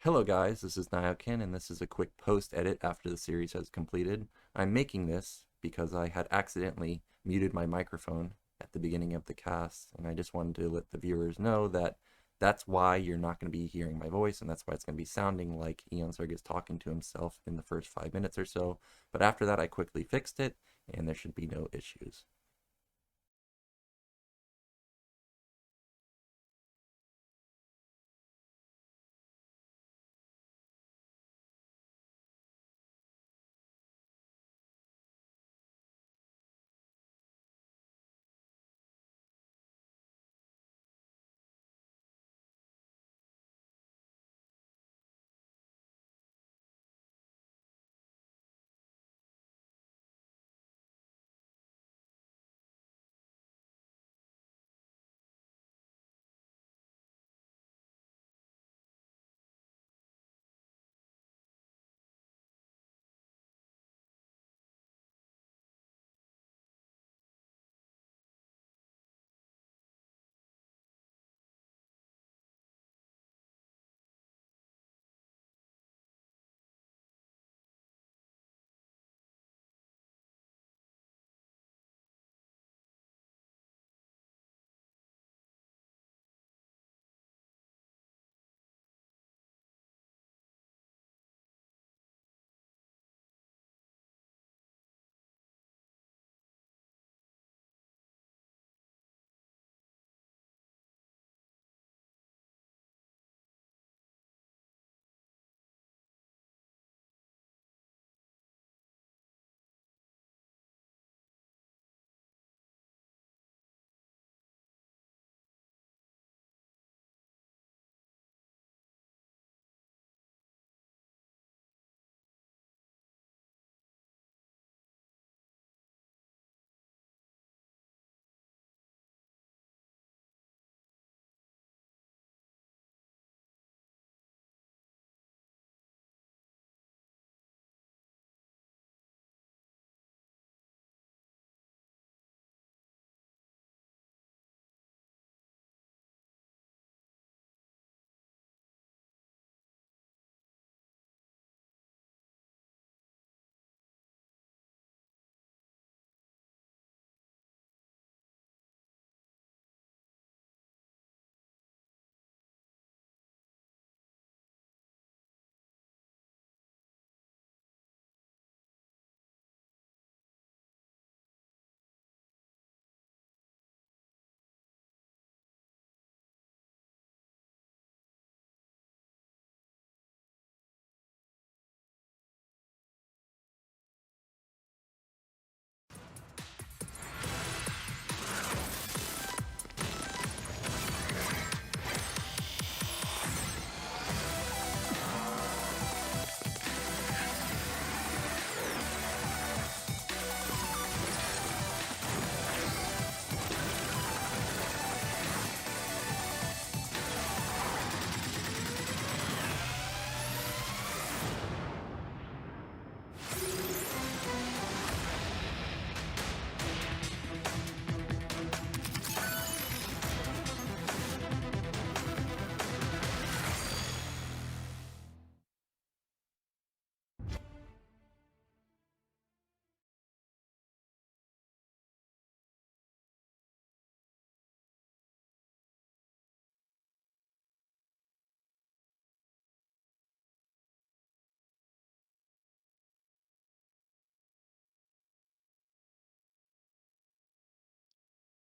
Hello guys, this is Nyoken and this is a quick post edit after the series has completed. I'm making this because I had accidentally muted my microphone at the beginning of the cast, and I just wanted to let the viewers know that that's why you're not going to be hearing my voice, and that's why it's going to be sounding like Eonzerg is talking to himself in the first 5 minutes or so. But after that I quickly fixed it and there should be no issues.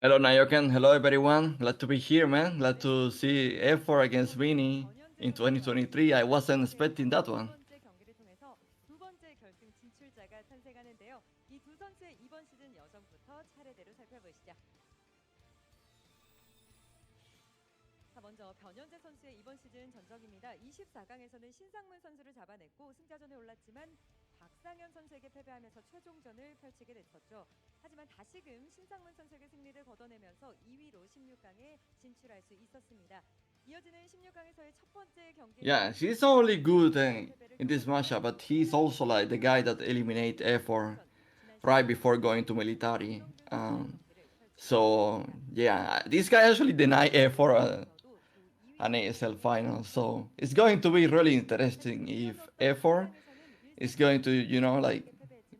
Hello, Nyoken. Hello, everyone. Glad to be here, man. Glad to see effort against Vinny in 2023. I wasn't expecting that one. 먼저 변현재 선수의 이번 시즌 전적입니다. 24강에서는 신상문 선수를 잡아냈고 승자전에 올랐지만 박상현 선수에게 패배하면서 최종전을 펼치게 됐었죠. 하지만 다시금 신상문 선수에게 승리를 거둬내면서 2위로 16강에 진출할 수 있었습니다. 이어지는 16강에서의 첫 번째 경기. Yeah, he's only good in this matchup, but he's also like the guy that eliminate effort right before going to military. So yeah, this guy actually denied effort an ASL final. So it's going to be really interesting if F4 is going to, like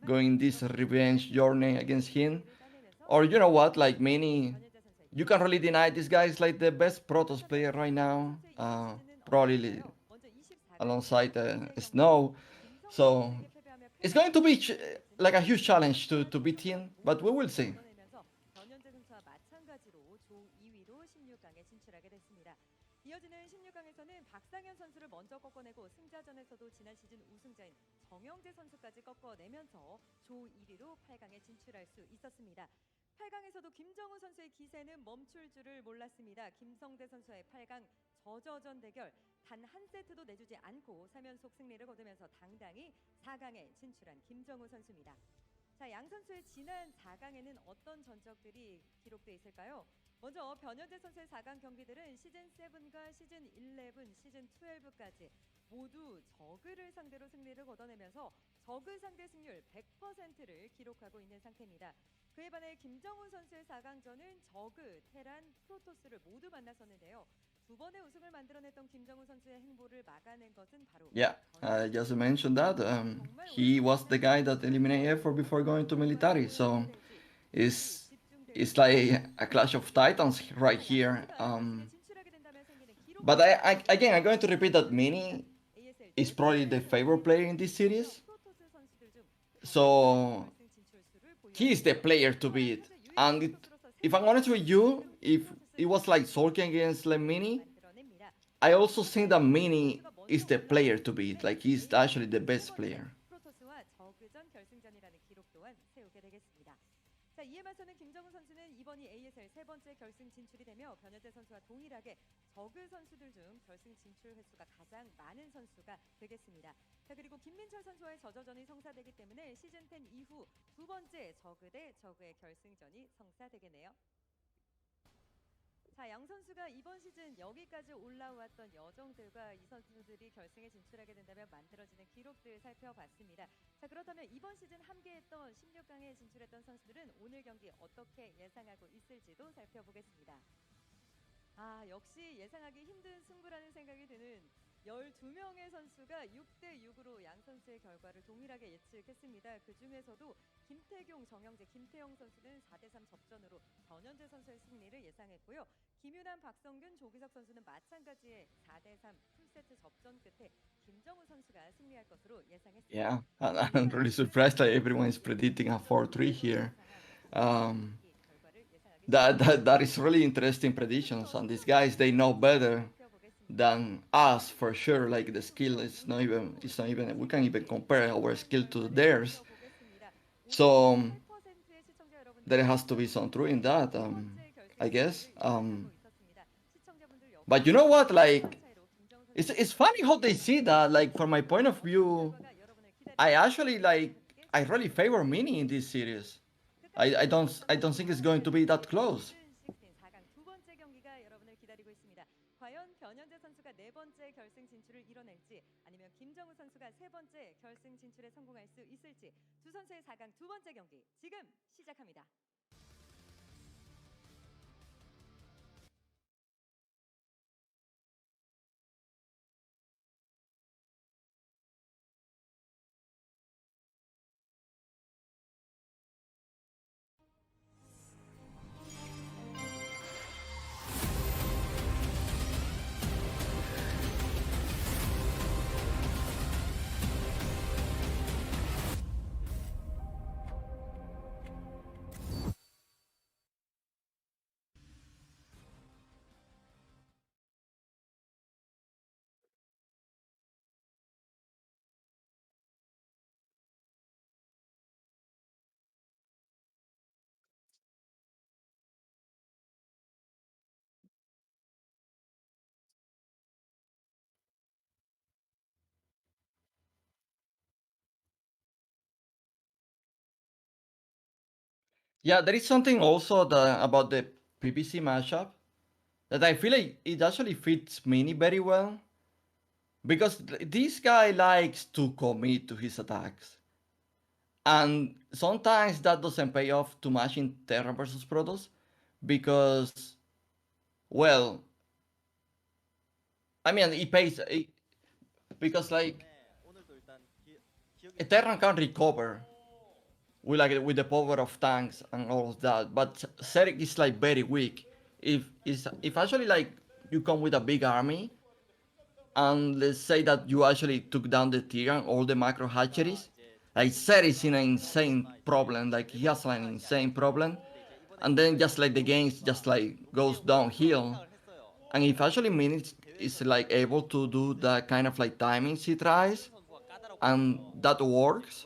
going this revenge journey against him. Or you know what, like many, you can really deny this guy is like the best Protoss player right now. Probably alongside Snow. So it's going to be like a huge challenge to beat him, but we will see. 변현재 선수와 마찬가지로 조 2위로 16강에 진출하게 됐습니다. 이어지는 16강에서는 박상현 선수를 먼저 꺾어내고 승자전에서도 지난 시즌 우승자인 정영재 선수까지 꺾어내면서 조 1위로 8강에 진출할 수 있었습니다. 8강에서도 김정우 선수의 기세는 멈출 줄을 몰랐습니다. 김성대 선수의 8강 저저전 대결 단 한 세트도 내주지 않고 3연속 승리를 거두면서 당당히 4강에 진출한 김정우 선수입니다. 자, 양 선수의 지난 4강에는 어떤 전적들이 기록돼 있을까요? 먼저 변현재 선수의 4강 경기들은 시즌 7과 시즌 11, 시즌 12까지 모두 저그를 상대로 승리를 거둬내면서 저그 상대 승률 100%를 기록하고 있는 상태입니다. 그에 반해 김정훈 선수의 4강전은 저그, 테란, 프로토스를 모두 만났었는데요. 두 번의 우승을 만들어냈던 김정훈 선수의 행보를 막아낸 것은 바로 Yeah, I just mentioned that. He was the guy that eliminated F4 before going to military. So it's like a clash of titans right here. But again, I'm going to repeat that Mini is probably the favorite player in this series. So he is the player to beat. And if I'm honest with you, if it was like Sulking against Mini, I also think that Mini is the player to beat. Like he's actually the best player. 자, 이에 맞서는 김정훈 선수는 이번이 ASL 세 번째 결승 진출이 되며 변현재 선수와 동일하게 저그 선수들 중 결승 진출 횟수가 가장 많은 선수가 되겠습니다. 자, 그리고 김민철 선수와의 저저전이 성사되기 때문에 시즌 10 이후 두 번째 저그 대 저그의 결승전이 성사되겠네요. 자, 양 선수가 이번 시즌 여기까지 올라왔던 여정들과 이 선수들이 결승에 진출하게 된다면 만들어지는 기록들 살펴봤습니다. 자, 그렇다면 이번 시즌 함께했던 16강에 진출했던 선수들은 오늘 경기 어떻게 예상하고 있을지도 살펴보겠습니다. 아, 역시 예상하기 힘든 승부라는 생각이 드는 12명의 선수가 6대6으로 양 선수의 결과를 동일하게 예측했습니다. 그 중에서도 김태경, 정영재, 김태형 선수는 4대3 접전으로 변현재 선수의 승리를 예상했고요. 김윤환, 박성균, 조기석 선수는 마찬가지의 4대3 풀세트 접전 끝에 김정우 선수가 승리할 것으로 예상했습니다. Yeah, I'm really surprised that everyone is predicting a 4-3 here. That is really interesting predictions, and these guys, they know better than us for sure. Like the skill is not even we can't even compare our skill to theirs. So there has to be some truth in that, I guess. But you know what? Like it's funny how they see that. Like from my point of view, I actually I really favor Mini in this series. I don't think it's going to be that close. 과연 변현재 선수가 네 번째 결승 진출을 이뤄낼지 아니면 김정우 선수가 세 번째 결승 진출에 성공할 수 있을지 두 선수의 4강 두 번째 경기 지금 시작합니다. Yeah, there is something also about the PPC matchup that I feel like it actually fits Mini very well. Because this guy likes to commit to his attacks. And sometimes that doesn't pay off too much in Terra versus Protoss because, well, I mean, it pays because like Eternal can recover with the power of tanks and all of that, but Zerg is like very weak. If actually like you come with a big army, and let's say that you actually took down the tier and all the macro hatcheries, like Zerg is in an insane problem. Like he has an insane problem, and then just like the games just like goes downhill. And if actually Minutes is like able to do that kind of like timings he tries, and that works,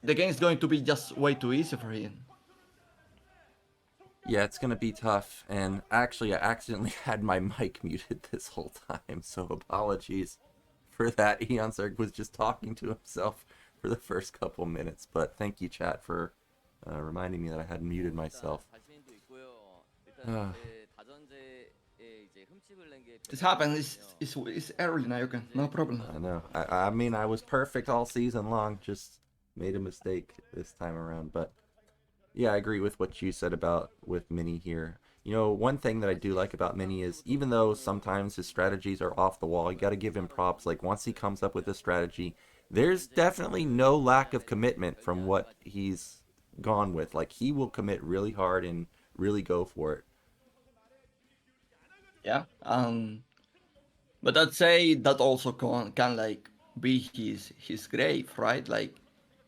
the game is going to be just way too easy for him. Yeah, it's gonna be tough. And actually, I accidentally had my mic muted this whole time, so apologies for that. Eonzerg was just talking to himself for the first couple minutes, but thank you, chat, for reminding me that I had muted myself. This happens. It's early now. Okay, no problem. I know. I mean, I was perfect all season long. Just made a mistake this time around. But yeah, I agree with what you said about with Mini here. You know, one thing that I do like about Mini is even though sometimes his strategies are off the wall, you got to give him props. Like once he comes up with a strategy, there's definitely no lack of commitment from what he's gone with. Like he will commit really hard and really go for it. Yeah. But I'd say that also can like be his grave, right? Like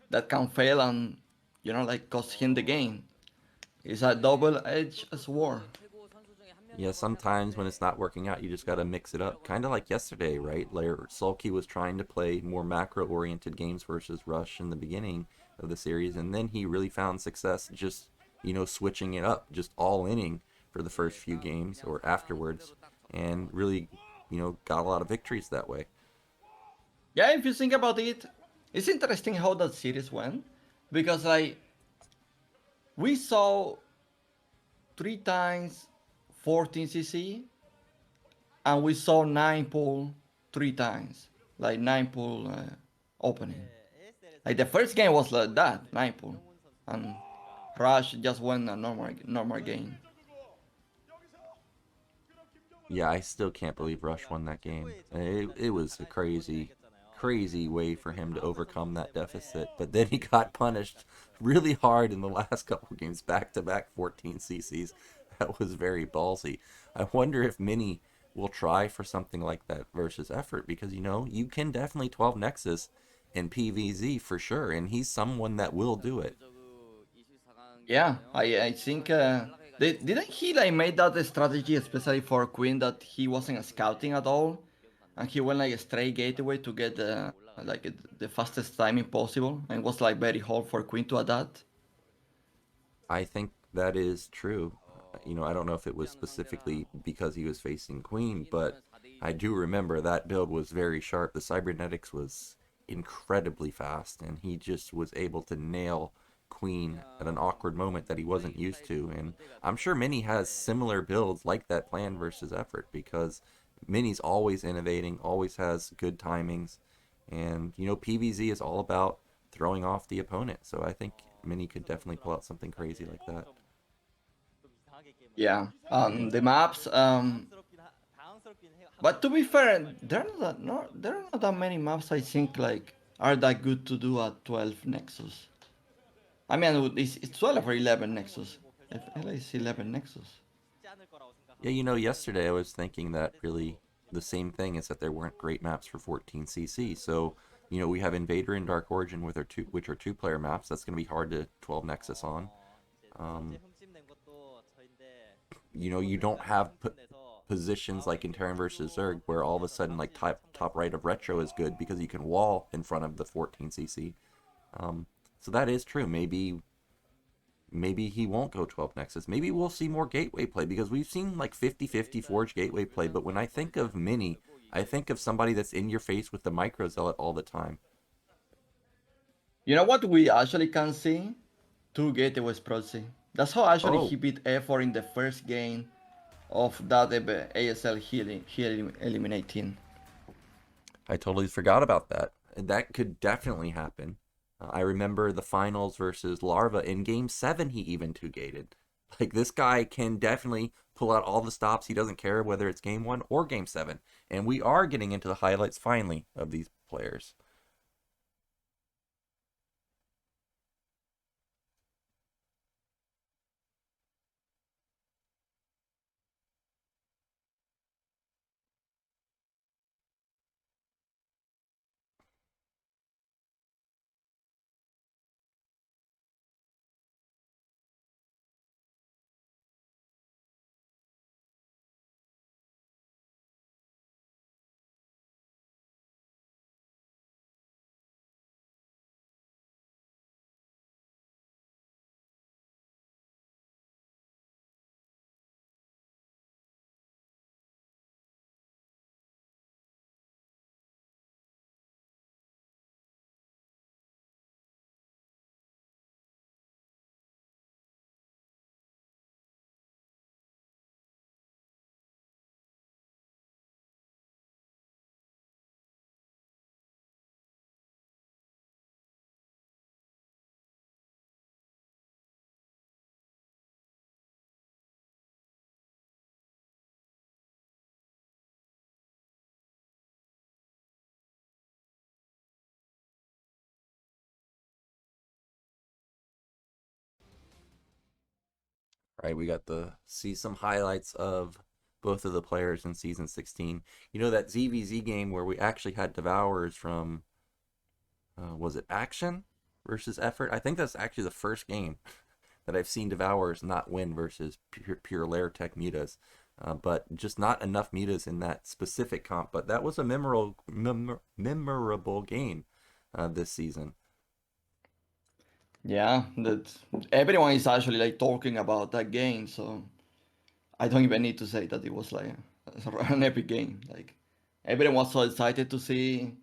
that can fail and like cost him the game. It's a double-edged sword. Yeah, sometimes when it's not working out, you just got to mix it up. Kind of like yesterday, right? Like Sulky was trying to play more macro-oriented games versus Rush in the beginning of the series, and then he really found success just, switching it up, just all inning for the first few games or afterwards, and really, got a lot of victories that way. Yeah, if you think about it, it's interesting how that series went because like we saw 3 times 14cc and we saw 9 pool 3 times, like 9 pool opening. Like the first game was like that 9 pool, and Rush just won a normal game. Yeah, I still can't believe Rush won that game. It was a crazy, crazy way for him to overcome that deficit. But then he got punished really hard in the last couple games, back to back 14 CCs. That was very ballsy. I wonder if Mini will try for something like that versus Effort because, you can definitely 12 Nexus in PVZ for sure. And he's someone that will do it. Yeah, I think didn't he like made that strategy especially for Queen that he wasn't scouting at all, and he went like a straight gateway to get the fastest timing possible, and it was like very hard for Queen to adapt. I think that is true. I don't know if it was specifically because he was facing Queen, but I do remember that build was very sharp. The cybernetics was incredibly fast, and he just was able to nail Queen at an awkward moment that he wasn't used to. And I'm sure Mini has similar builds like that plan versus Effort because Mini's always innovating, always has good timings, and PVZ is all about throwing off the opponent. So I think Mini could definitely pull out something crazy like that. Yeah, the maps. But to be fair, there are not that many maps I think like are that good to do at 12 Nexus. I mean, it's 12 or 11 Nexus. I think it's 11 Nexus. Yeah, yesterday I was thinking that really the same thing is that there weren't great maps for 14cc. So, we have Invader and Dark Origin which are two-player maps. That's going to be hard to 12 Nexus on. Um, you don't have positions like in Terran versus Zerg where all of a sudden like top right of Retro is good because you can wall in front of the 14cc. So that is true. Maybe he won't go 12 Nexus. Maybe we'll see more gateway play because we've seen like 50-50 Forge gateway play. But when I think of Mini, I think of somebody that's in your face with the micro zealot all the time. You know what we actually can see? 2 gateways proxy. That's how actually Oh, he beat F4 in the first game of that ASL healing eliminating. I totally forgot about that. That could definitely happen. I remember the finals versus Larva in Game 7. He even two gated. Like, this guy can definitely pull out all the stops. He doesn't care whether it's game 1 or game 7. And we are getting into the highlights finally of these players. Right, we got to see some highlights of both of the players in Season 16. You know, that ZVZ game where we actually had Devourers from, was it Action versus Effort? I think that's actually the first game that I've seen Devourers not win versus pure Lair Tech mutas. But just not enough mutas in that specific comp. But that was a memorable game this season. Yeah, that everyone is actually like talking about that game, so I don't even need to say that it was like an epic game. Like everyone was so excited to see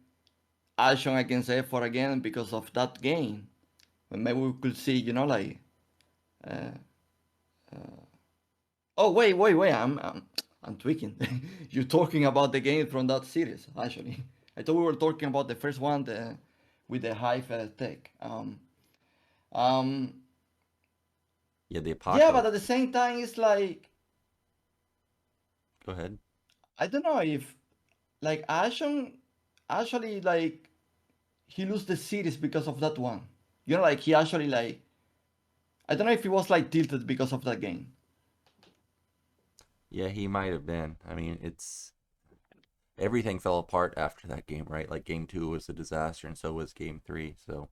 Arjun against F4 again because of that game. And maybe we could see, like, uh, oh wait, I'm tweaking. You're talking about the game from that series, actually. I thought we were talking about the first one, with the Hive tech. Um, Yeah, the yeah, but Apocalypse. at the same time, it's like Go ahead. I don't know if like Ashon actually like he lose the series because of that one. Like he actually like I don't know if he was like tilted because of that game. Yeah, he might have been. I mean, it's everything fell apart after that game, right? Like game 2 was a disaster, and so was game 3. So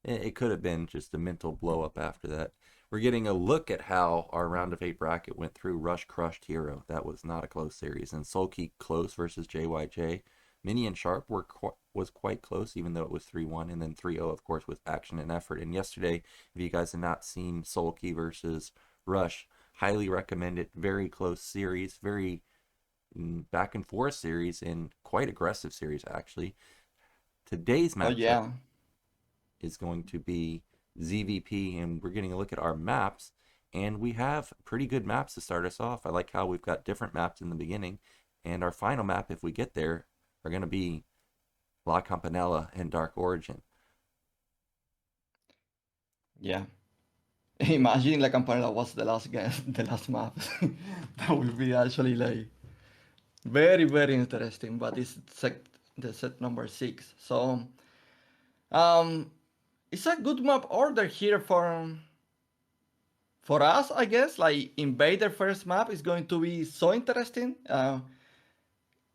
it could have been just a mental blow up after that. We're getting a look at how our round of 8 bracket went through. Rush crushed Hero. That was not a close series. And Sulky close versus JYJ. Mini and Sharp was quite close, even though it was 3-1. And then 3-0, of course, with Action and Effort. And yesterday, if you guys have not seen Sulky versus Rush, highly recommend it. Very close series, very back and forth series, and quite aggressive series, actually. Today's Oh matchup yeah. is going to be ZVP, and we're getting a look at our maps. And we have pretty good maps to start us off. I like how we've got different maps in the beginning. And our final map, if we get there, are going to be La Campanella and Dark Origin. Yeah. Imagine La Campanella was the last game, the last map. That would be actually like very, very interesting. But it's the set number 6. So um it's a good map order here for us, I guess. Like Invader first map is going to be so interesting.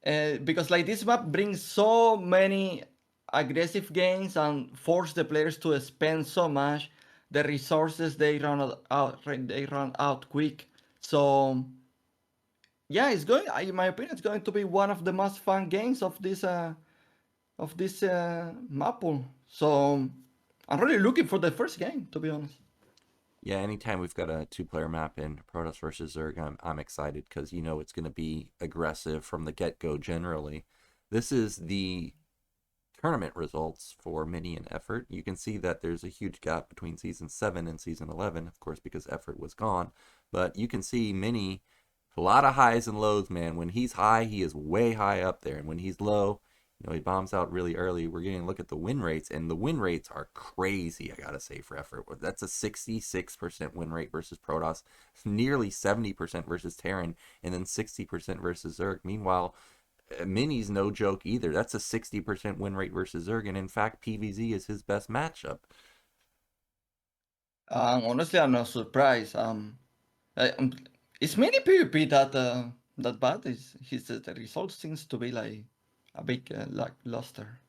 Because like this map brings so many aggressive games and force the players to spend so much. The resources they run out quick. So yeah, it's going. In my opinion, it's going to be one of the most fun games of this map pool. So I'm really looking for the first game, to be honest. Yeah, anytime we've got a two-player map in Protoss versus Zerg, I'm excited because you know it's going to be aggressive from the get-go generally. This is the tournament results for Mini and Effort. You can see that there's a huge gap between Season 7 and Season 11, of course, because Effort was gone. But you can see Mini, a lot of highs and lows, man. When he's high, he is way high up there. And when he's low, He bombs out really early. We're getting a look at the win rates, and the win rates are crazy, I gotta say, for effort. That's a 66% win rate versus Protoss, nearly 70% versus Terran, and then 60% versus Zerg. Meanwhile, Mini's no joke either. That's a 60% win rate versus Zerg, and in fact, PVZ is his best matchup. Honestly, I'm not surprised. It's many PvP that bad. The result seems to be like a big lackluster.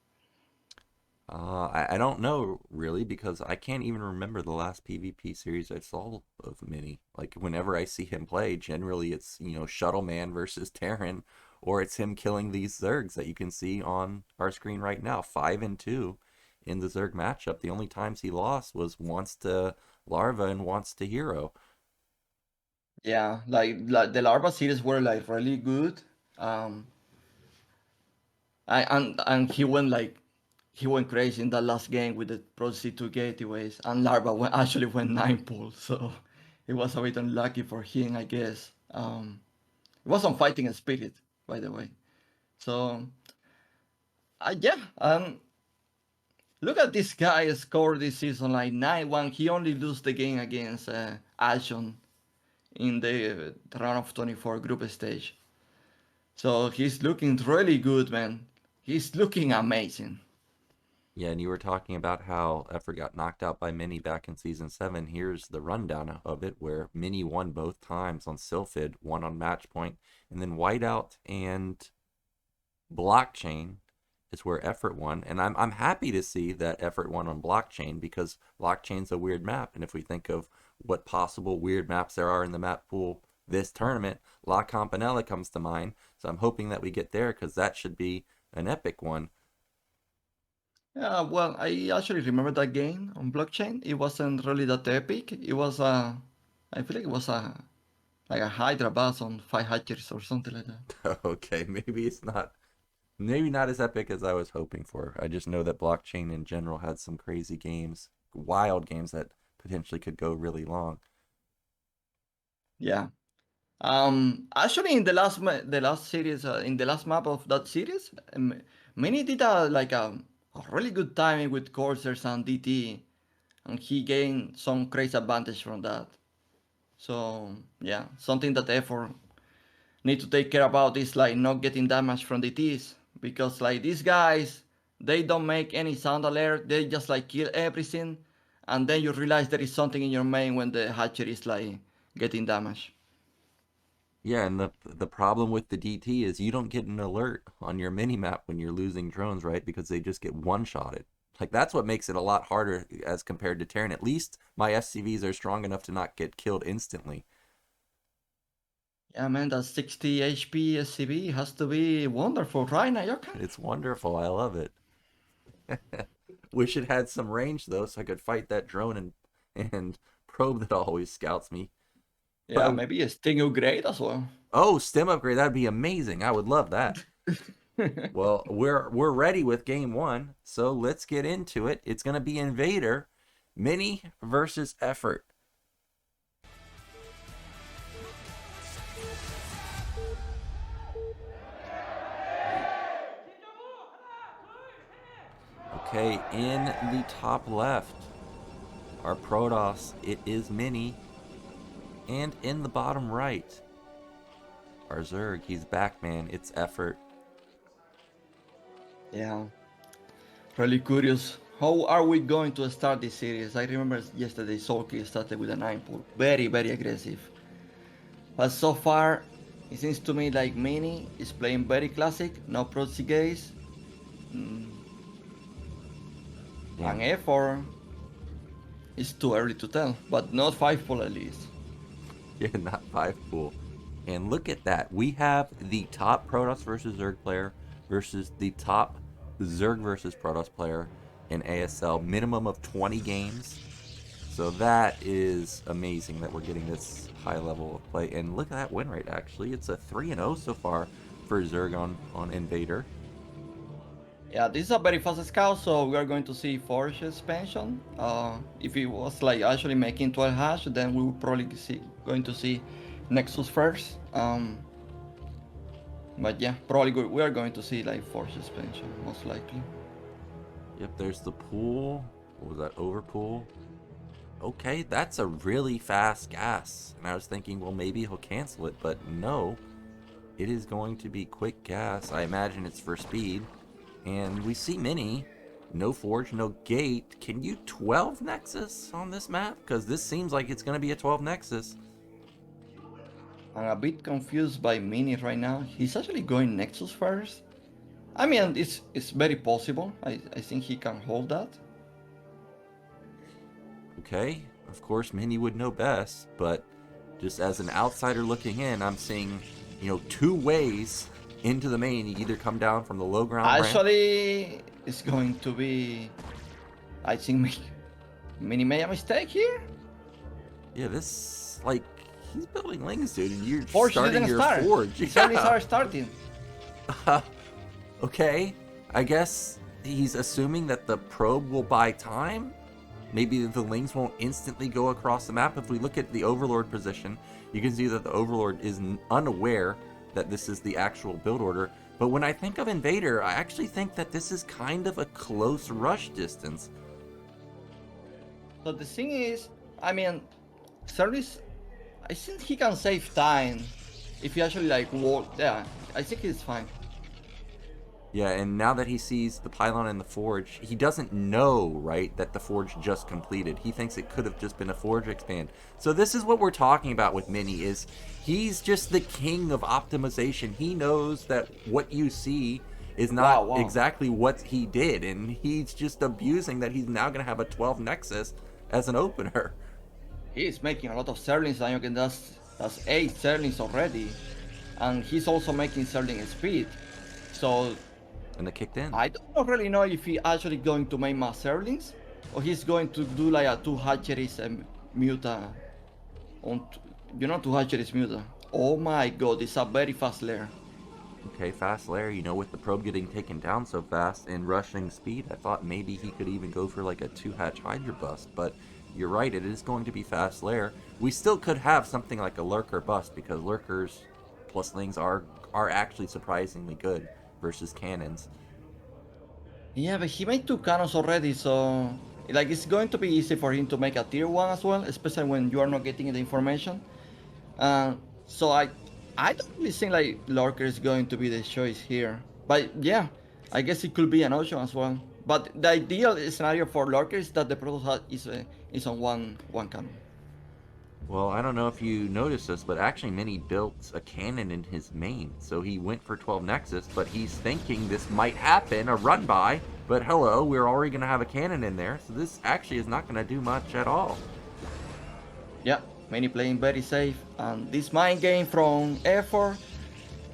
I don't know really because I can't even remember the last PvP series I saw of Mini. Like whenever I see him play, generally it's Shuttle Man versus Terran, or it's him killing these Zergs that you can see on our screen right now, 5-2 in the Zerg matchup. The only times he lost was once to Larva and once to Hero. Yeah, like the larva series were like really good. And he went crazy in that last game with the proxy 2 gateways, and larva actually went 9 pull, so it was a bit unlucky for him, I guess. It was on fighting spirit, by the way. So yeah, look at this guy scored this season like 9-1. He only lost the game against Arjun in the round of 24 group stage. So he's looking really good, man. He's looking amazing. Yeah, and you were talking about how Effort got knocked out by Mini back in Season 7. Here's the rundown of it, where Mini won both times on Sylphid, one on Match Point, and then Whiteout and Blockchain is where Effort won. And I'm happy to see that Effort won on Blockchain because Blockchain's a weird map. And if we think of what possible weird maps there are in the map pool this tournament, La Campanella comes to mind. So I'm hoping that we get there because that should be an epic one. Yeah, well, I actually remember that game on blockchain. It wasn't really that epic. It was I feel like it was like a Hydra boss on 5 Hatchers or something like that. Okay, maybe not as epic as I was hoping for. I just know that Blockchain in general had some crazy games, wild games that potentially could go really long. Yeah. Actually, in the last series, in the last map of that series, Mini did a really good timing with coursers and DT, and he gained some crazy advantage from that. So yeah, something that effort need to take care about is like not getting damage from DTs, because like these guys, they don't make any sound alert. They just like kill everything, and then you realize there is something in your main when the hatcher is like getting damage. Yeah, and the problem with the DT is you don't get an alert on your mini map when you're losing drones, right? Because they just get one-shotted. Like that's what makes it a lot harder as compared to Terran. At least my SCVs are strong enough to not get killed instantly. Yeah, man, that 60 HP SCV has to be wonderful, right, Nyoken? It's wonderful. I love it. Wish it had some range though, so I could fight that drone and probe that always scouts me. Yeah, But maybe a Sting upgrade as well. oh, stem upgrade, that'd be amazing. I would love that. Well, we're ready with game one, so let's get into it. It's gonna be Invader, Mini versus Effort. Okay, in the top left, our Protoss, it is Mini. And in the bottom right, our Zerg, he's back, man. It's Effort. Yeah, really curious. How are we going to start this series? I remember yesterday Solky started with a 9 pull. Very, very aggressive. But so far, it seems to me like Mini is playing very classic, no proxy gaze. Yeah. And effort is too early to tell, but not 5 pull at least. Yeah, not 5 pool. And look at that. We have the top Protoss versus Zerg player versus the top Zerg versus Protoss player in ASL. Minimum of 20 games. So that is amazing that we're getting this high level of play. And look at that win rate, actually. It's a 3-0 so far for Zerg on Invader. Yeah, this is a very fast scout, so we are going to see Forge expansion. If it was like actually making 12 hash, then we will probably going to see Nexus first. But yeah, probably we are going to see like force suspension, most likely. Yep, there's the pool. What was that, overpool? Okay, that's a really fast gas. And I was thinking, well, maybe he'll cancel it, but no. It is going to be quick gas. I imagine it's for speed. And we see Mini. No forge, no gate. Can you 12 Nexus on this map? Because this seems like it's going to be a 12 Nexus. I'm a bit confused by Mini right now. He's actually going Nexus first. I mean, it's very possible. I think he can hold that. Okay, of course Mini would know best, but just as an outsider looking in, I'm seeing, you know, two ways into the main. You either come down from the low ground ramp. Actually, it's going to be... I think Mini made a mistake here. Yeah, this, like, he's building Lings, dude, and you're Forge starting didn't your start. Forge. Serlings are starting. Okay, I guess he's assuming that the probe will buy time. Maybe the Lings won't instantly go across the map. If we look at the Overlord position, you can see that the Overlord is unaware that this is the actual build order. But when I think of Invader, I actually think that this is kind of a close rush distance. So the thing is, I mean, Serlings, I think he can save time if he actually like walk. Yeah, I think he's fine. Yeah, and now that he sees the pylon and the forge, he doesn't know, right, that the forge just completed. He thinks it could have just been a forge expand. So this is what we're talking about with Mini, is he's just the king of optimization. He knows that what you see is not exactly what he did, and he's just abusing that he's now going to have a 12 Nexus as an opener. He's making a lot of Serlings, and you can that's 8 Serlings already. And he's also making Serling speed. So... And they kicked in. I don't really know if he's actually going to make mass Serlings, or he's going to do like a 2 hatcheries muta. On, you know, 2 hatcheries muta. Oh my god, it's a very fast lair. Okay, fast lair, you know, with the probe getting taken down so fast and rushing speed, I thought maybe he could even go for like a 2-hatch Hydra bust, but you're right, it is going to be fast lair. We still could have something like a lurker bust, because lurkers plus Lings are actually surprisingly good versus cannons. Yeah, but he made 2 cannons already, so like it's going to be easy for him to make a tier 1 as well, especially when you are not getting the information. So I don't really think like Lurker is going to be the choice here. But yeah, I guess it could be an option as well. But the ideal scenario for Lurker is that the Preuss is on one cannon. Well, I don't know if you noticed this, but actually Mini built a cannon in his main. So he went for 12 Nexus, but he's thinking this might happen, a run by. But hello, we're already going to have a cannon in there. So this actually is not going to do much at all. Yeah, Mini playing very safe. And this mind game from effort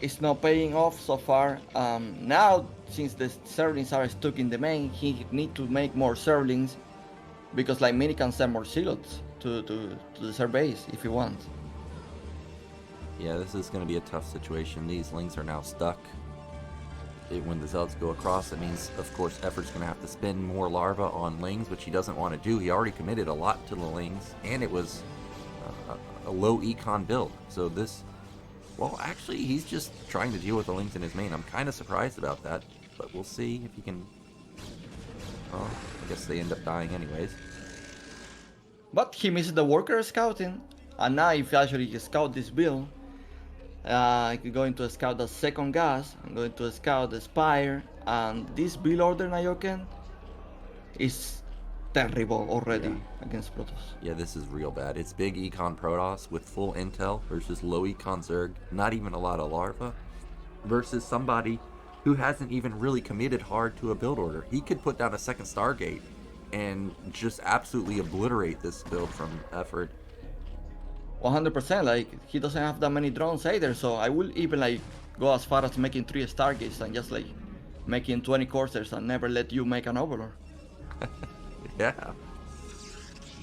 is not paying off so far. Now, since the Serlings are stuck in the main, he need to make more Serlings. Because like Mini can send more Zealots to the Ser base if he wants. Yeah, this is going to be a tough situation. These Lings are now stuck. When the Zealots go across, it means, of course, Effort's going to have to spend more larva on Lings, which he doesn't want to do. He already committed a lot to the Lings, and it was a low econ build. So this, well, actually, he's just trying to deal with the Lings in his main. I'm kind of surprised about that, but we'll see if he can... Oh, I guess they end up dying anyways. But he missed the worker scouting, and now if you actually scout this build, you're going to scout the second gas, I'm going to scout the Spire, and this build order Nyoken is terrible already against Protoss. Yeah, this is real bad. It's big econ Protoss with full intel versus low econ Zerg, not even a lot of larva, versus somebody who hasn't even really committed hard to a build order. He could put down a second Stargate and just absolutely obliterate this build from Effort. 100%, like he doesn't have that many drones either, so I will even like go as far as making 3 Stargates and just like making 20 coursers and never let you make an Overlord. Yeah,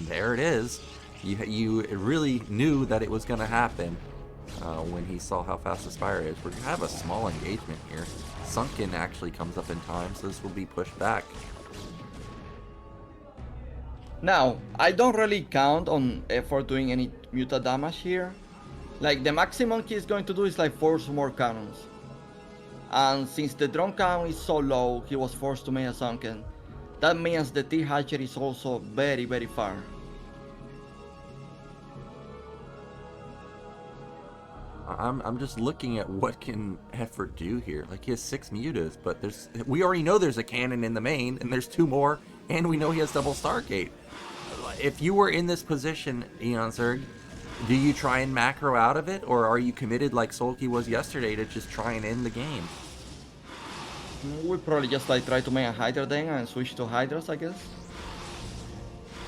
there it is. You really knew that it was going to happen when he saw how fast the Spire is. We're going to have a small engagement here. Sunken actually comes up in time, so this will be pushed back. Now, I don't really count on effort doing any muta damage here. Like the maximum he's going to do is like force more cannons. And since the drone count is so low, he was forced to make a sunken. That means the T hatchery is also very, very far. I'm just looking at what can Effort do here. Like, he has 6 mutas, but we already know there's a cannon in the main, and there's 2 more, and we know he has double Stargate. If you were in this position, Eonzerg, do you try and macro out of it, or are you committed like Sulky was yesterday to just try and end the game? We'll probably just like try to make a Hydra then and switch to Hydras, I guess.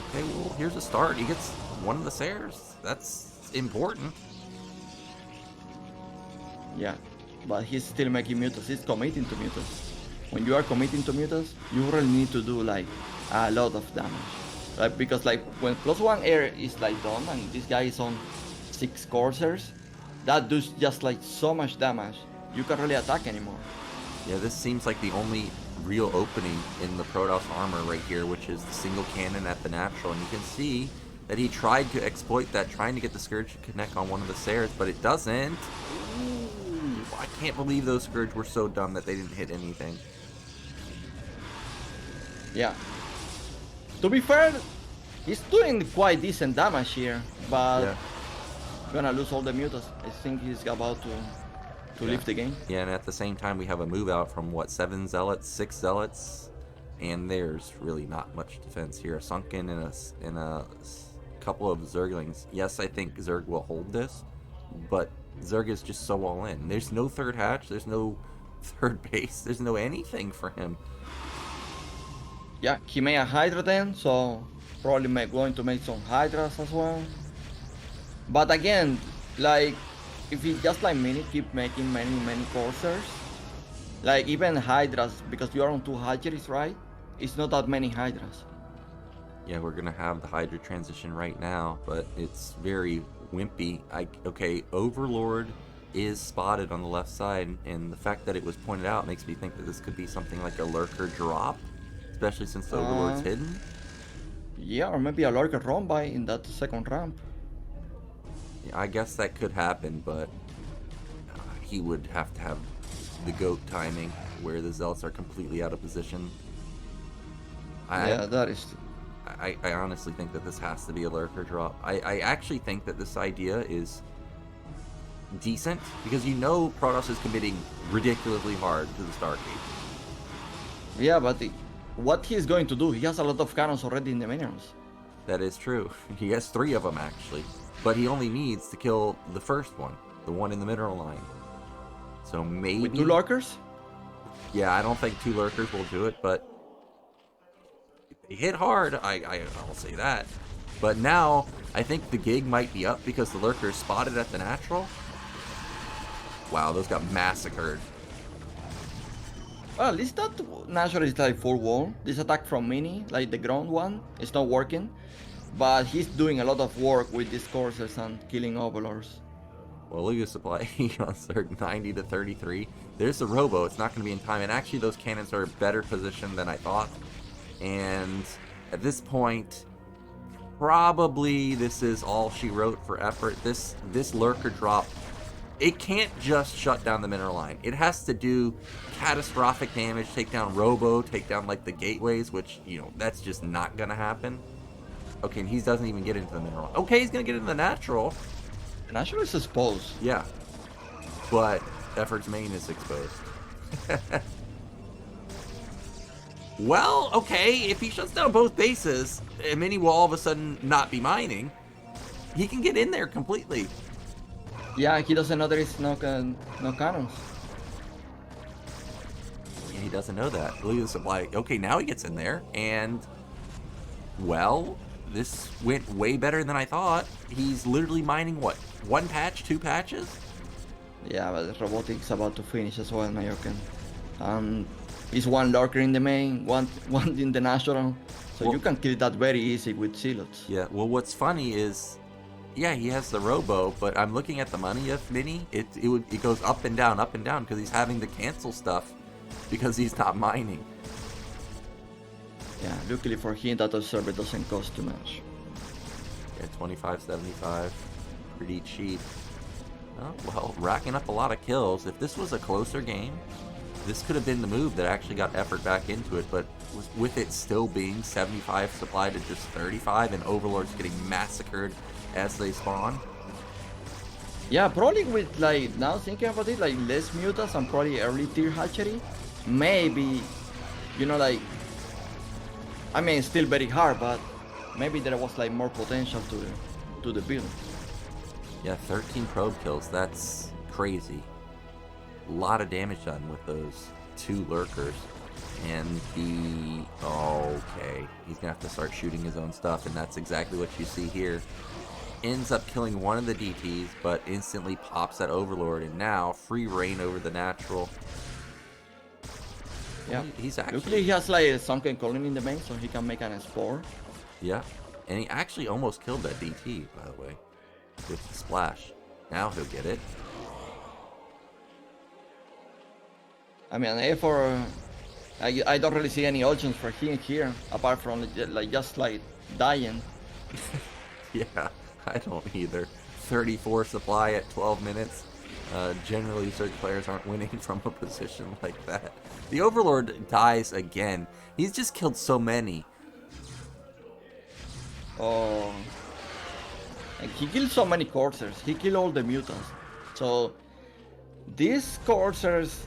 Okay, well, here's a start. He gets one of the Sares. That's important. Yeah, but he's still making mutas. He's committing to mutas. When you are committing to mutas, you really need to do like a lot of damage. Right? Because like when +1 air is like done and this guy is on 6 coursers, that does just like so much damage. You can't really attack anymore. Yeah, this seems like the only real opening in the Protoss armor right here, which is the single cannon at the natural. And you can see that he tried to exploit that, trying to get the Scourge to connect on one of the Sares, but it doesn't. Ooh, I can't believe those Scourge were so dumb that they didn't hit anything. Yeah. To be fair, he's doing quite decent damage here, but Yeah. gonna lose all the mutas. I think he's about to leave the game. Yeah, and at the same time, we have a move out from, what, 7 Zealots, 6 Zealots? And there's really not much defense here. A Sunken and a couple of Zerglings. Yes, I think Zerg will hold this, but Zerg is just so all in. There's no third hatch, there's no third base, there's no anything for him. Yeah, he made a Hydra then, so probably going to make some Hydras as well. But again, like, if he just like keep making many coursers, like even Hydras, because you are on 2 hatcheries, right? It's not that many Hydras. Yeah, we're gonna have the Hydra transition right now, but it's very wimpy. Okay, Overlord is spotted on the left side, and the fact that it was pointed out makes me think that this could be something like a Lurker drop, especially since the Overlord's hidden. Yeah, or maybe a Lurker run by in that second ramp. Yeah, I guess that could happen, but he would have to have the GOAT timing, where the Zealots are completely out of position. Yeah, that is... I honestly think that this has to be a Lurker drop. I actually think that this idea is decent, because you know Protoss is committing ridiculously hard to the Stargate. Yeah, but what he's going to do, he has a lot of cannons already in the minions. That is true. He has 3 of them, actually. But he only needs to kill the first one, the one in the middle line. So maybe... With 2 Lurkers? Yeah, I don't think 2 Lurkers will do it, but... they hit hard, I'll say that. But now, I think the gig might be up because the Lurker is spotted at the natural. Wow, those got massacred. Well, at least that natural is like full wall. This attack from Mini, like the ground one, is not working. But he's doing a lot of work with these coursers and killing Overlords. Well, look at the supply. Eonzerg 90 to 33. There's the Robo. It's not going to be in time. And actually, those cannons are better positioned than I thought. And at this point, probably this is all she wrote for Effort. This Lurker drop, it can't just shut down the mineral line. It has to do catastrophic damage, take down Robo, take down like the gateways, which, you know, that's just not going to happen. Okay, and he doesn't even get into the mineral. Okay, he's going to get into the natural. The natural is exposed. Yeah. But Effort's main is exposed. Well, okay, if he shuts down both bases, and Mini will all of a sudden not be mining, he can get in there completely. Yeah, he doesn't know there is no cannons. Yeah, he doesn't know that. Look at the supply. Okay, now he gets in there, and... well, this went way better than I thought. He's literally mining, what, 1 patch, 2 patches? Yeah, but the robotics about to finish as well, Nyoken. It's 1 Lurker in the main, one in the natural. So Well, you can kill that very easy with Zealots. yeah, well, what's funny is, yeah, he has the Robo, but I'm looking at the money of Mini. It goes up and down, because he's having to cancel stuff because he's not mining. Yeah, luckily for him, that server doesn't cost too much. Yeah, 25.75, pretty cheap. Oh, well, racking up a lot of kills. If this was a closer game, this could have been the move that actually got effort back into it, but with it still being 75 supply to just 35 and Overlords getting massacred as they spawn. Yeah, probably with like now thinking about it, like less mutas and probably early tier hatchery, maybe, you know, like, I mean, it's still very hard, but maybe there was like more potential to the build. Yeah, 13 probe kills, that's crazy. A lot of damage done with those 2 lurkers. And okay, he's gonna have to start shooting his own stuff, and that's exactly what you see here. Ends up killing one of the DTs, but instantly pops that Overlord, and now free reign over the natural. Yeah, He's actually... Luckily he has like a sunken colony in the main, so he can make an spore. Yeah, and he actually almost killed that DT, by the way, with the splash. Now he'll get it. I mean, A4, I don't really see any options for him here, apart from like just like dying. Yeah, I don't either. 34 supply at 12 minutes. Generally, Zerg players aren't winning from a position like that. The Overlord dies again. He's just killed so many. Oh, and he killed so many coursers. He killed all the mutants. So these coursers,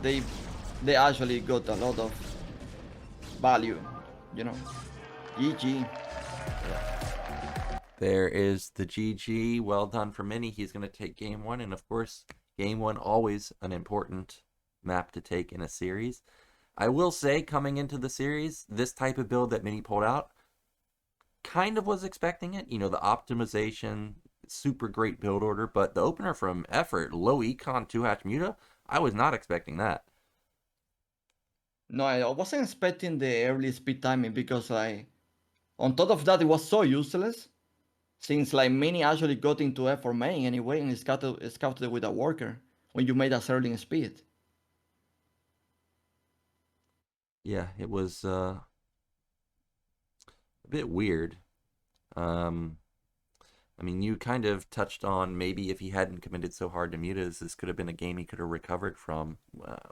they actually got a lot of value, you know. GG. There is the GG. Well done for Mini. He's going to take game 1. And of course, game 1 always an important map to take in a series. I will say, coming into the series, this type of build that Mini pulled out, kind of was expecting it. You know, the optimization, super great build order. But the opener from Effort, low econ 2-hatch Muta, I was not expecting that. No, I wasn't expecting the early speed timing because on top of that, it was so useless. Since like Mini actually got into F for main anyway and scouted with a worker when you made a certain speed. Yeah, it was a bit weird. I mean, you kind of touched on maybe if he hadn't committed so hard to mutas, this could have been a game he could have recovered from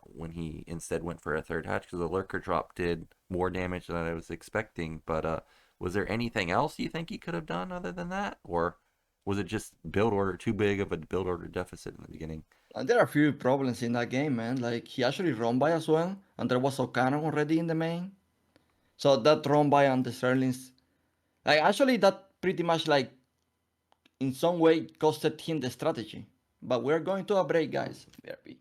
when he instead went for a 3rd hatch, because the lurker drop did more damage than I was expecting. But was there anything else you think he could have done other than that? Or was it just build order, too big of a build order deficit in the beginning? And there are a few problems in that game, man. Like he actually run by as well, and there was a cannon already in the main. So that run by on the Sterlings, like actually that pretty much like in some way costed him the strategy. But we're going to a break, guys. BRB.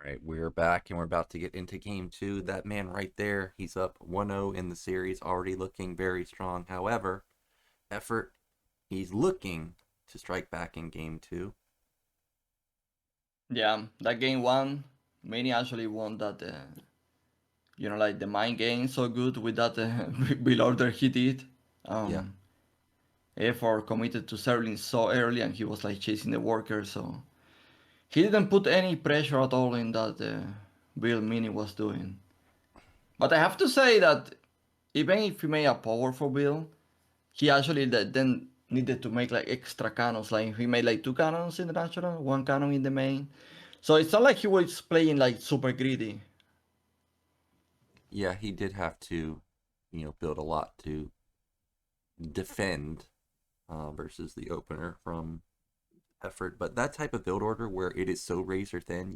All right, we're back and we're about to get into game 2. That man right there, he's up 1-0 in the series, already looking very strong. However, effort, he's looking to strike back in game 2. Yeah, that game 1, Mini actually won that, like the mind game so good with that build order he did. Yeah. Effort committed to Sterling so early and he was like chasing the worker, so he didn't put any pressure at all in that build Mini was doing. But I have to say that even if he made a powerful build, he actually then needed to make like extra cannons. Like he made like 2 cannons in the natural, 1 cannon in the main. So it's not like he was playing like super greedy. Yeah, he did have to, build a lot to defend versus the opener from effort. But that type of build order where it is so razor thin,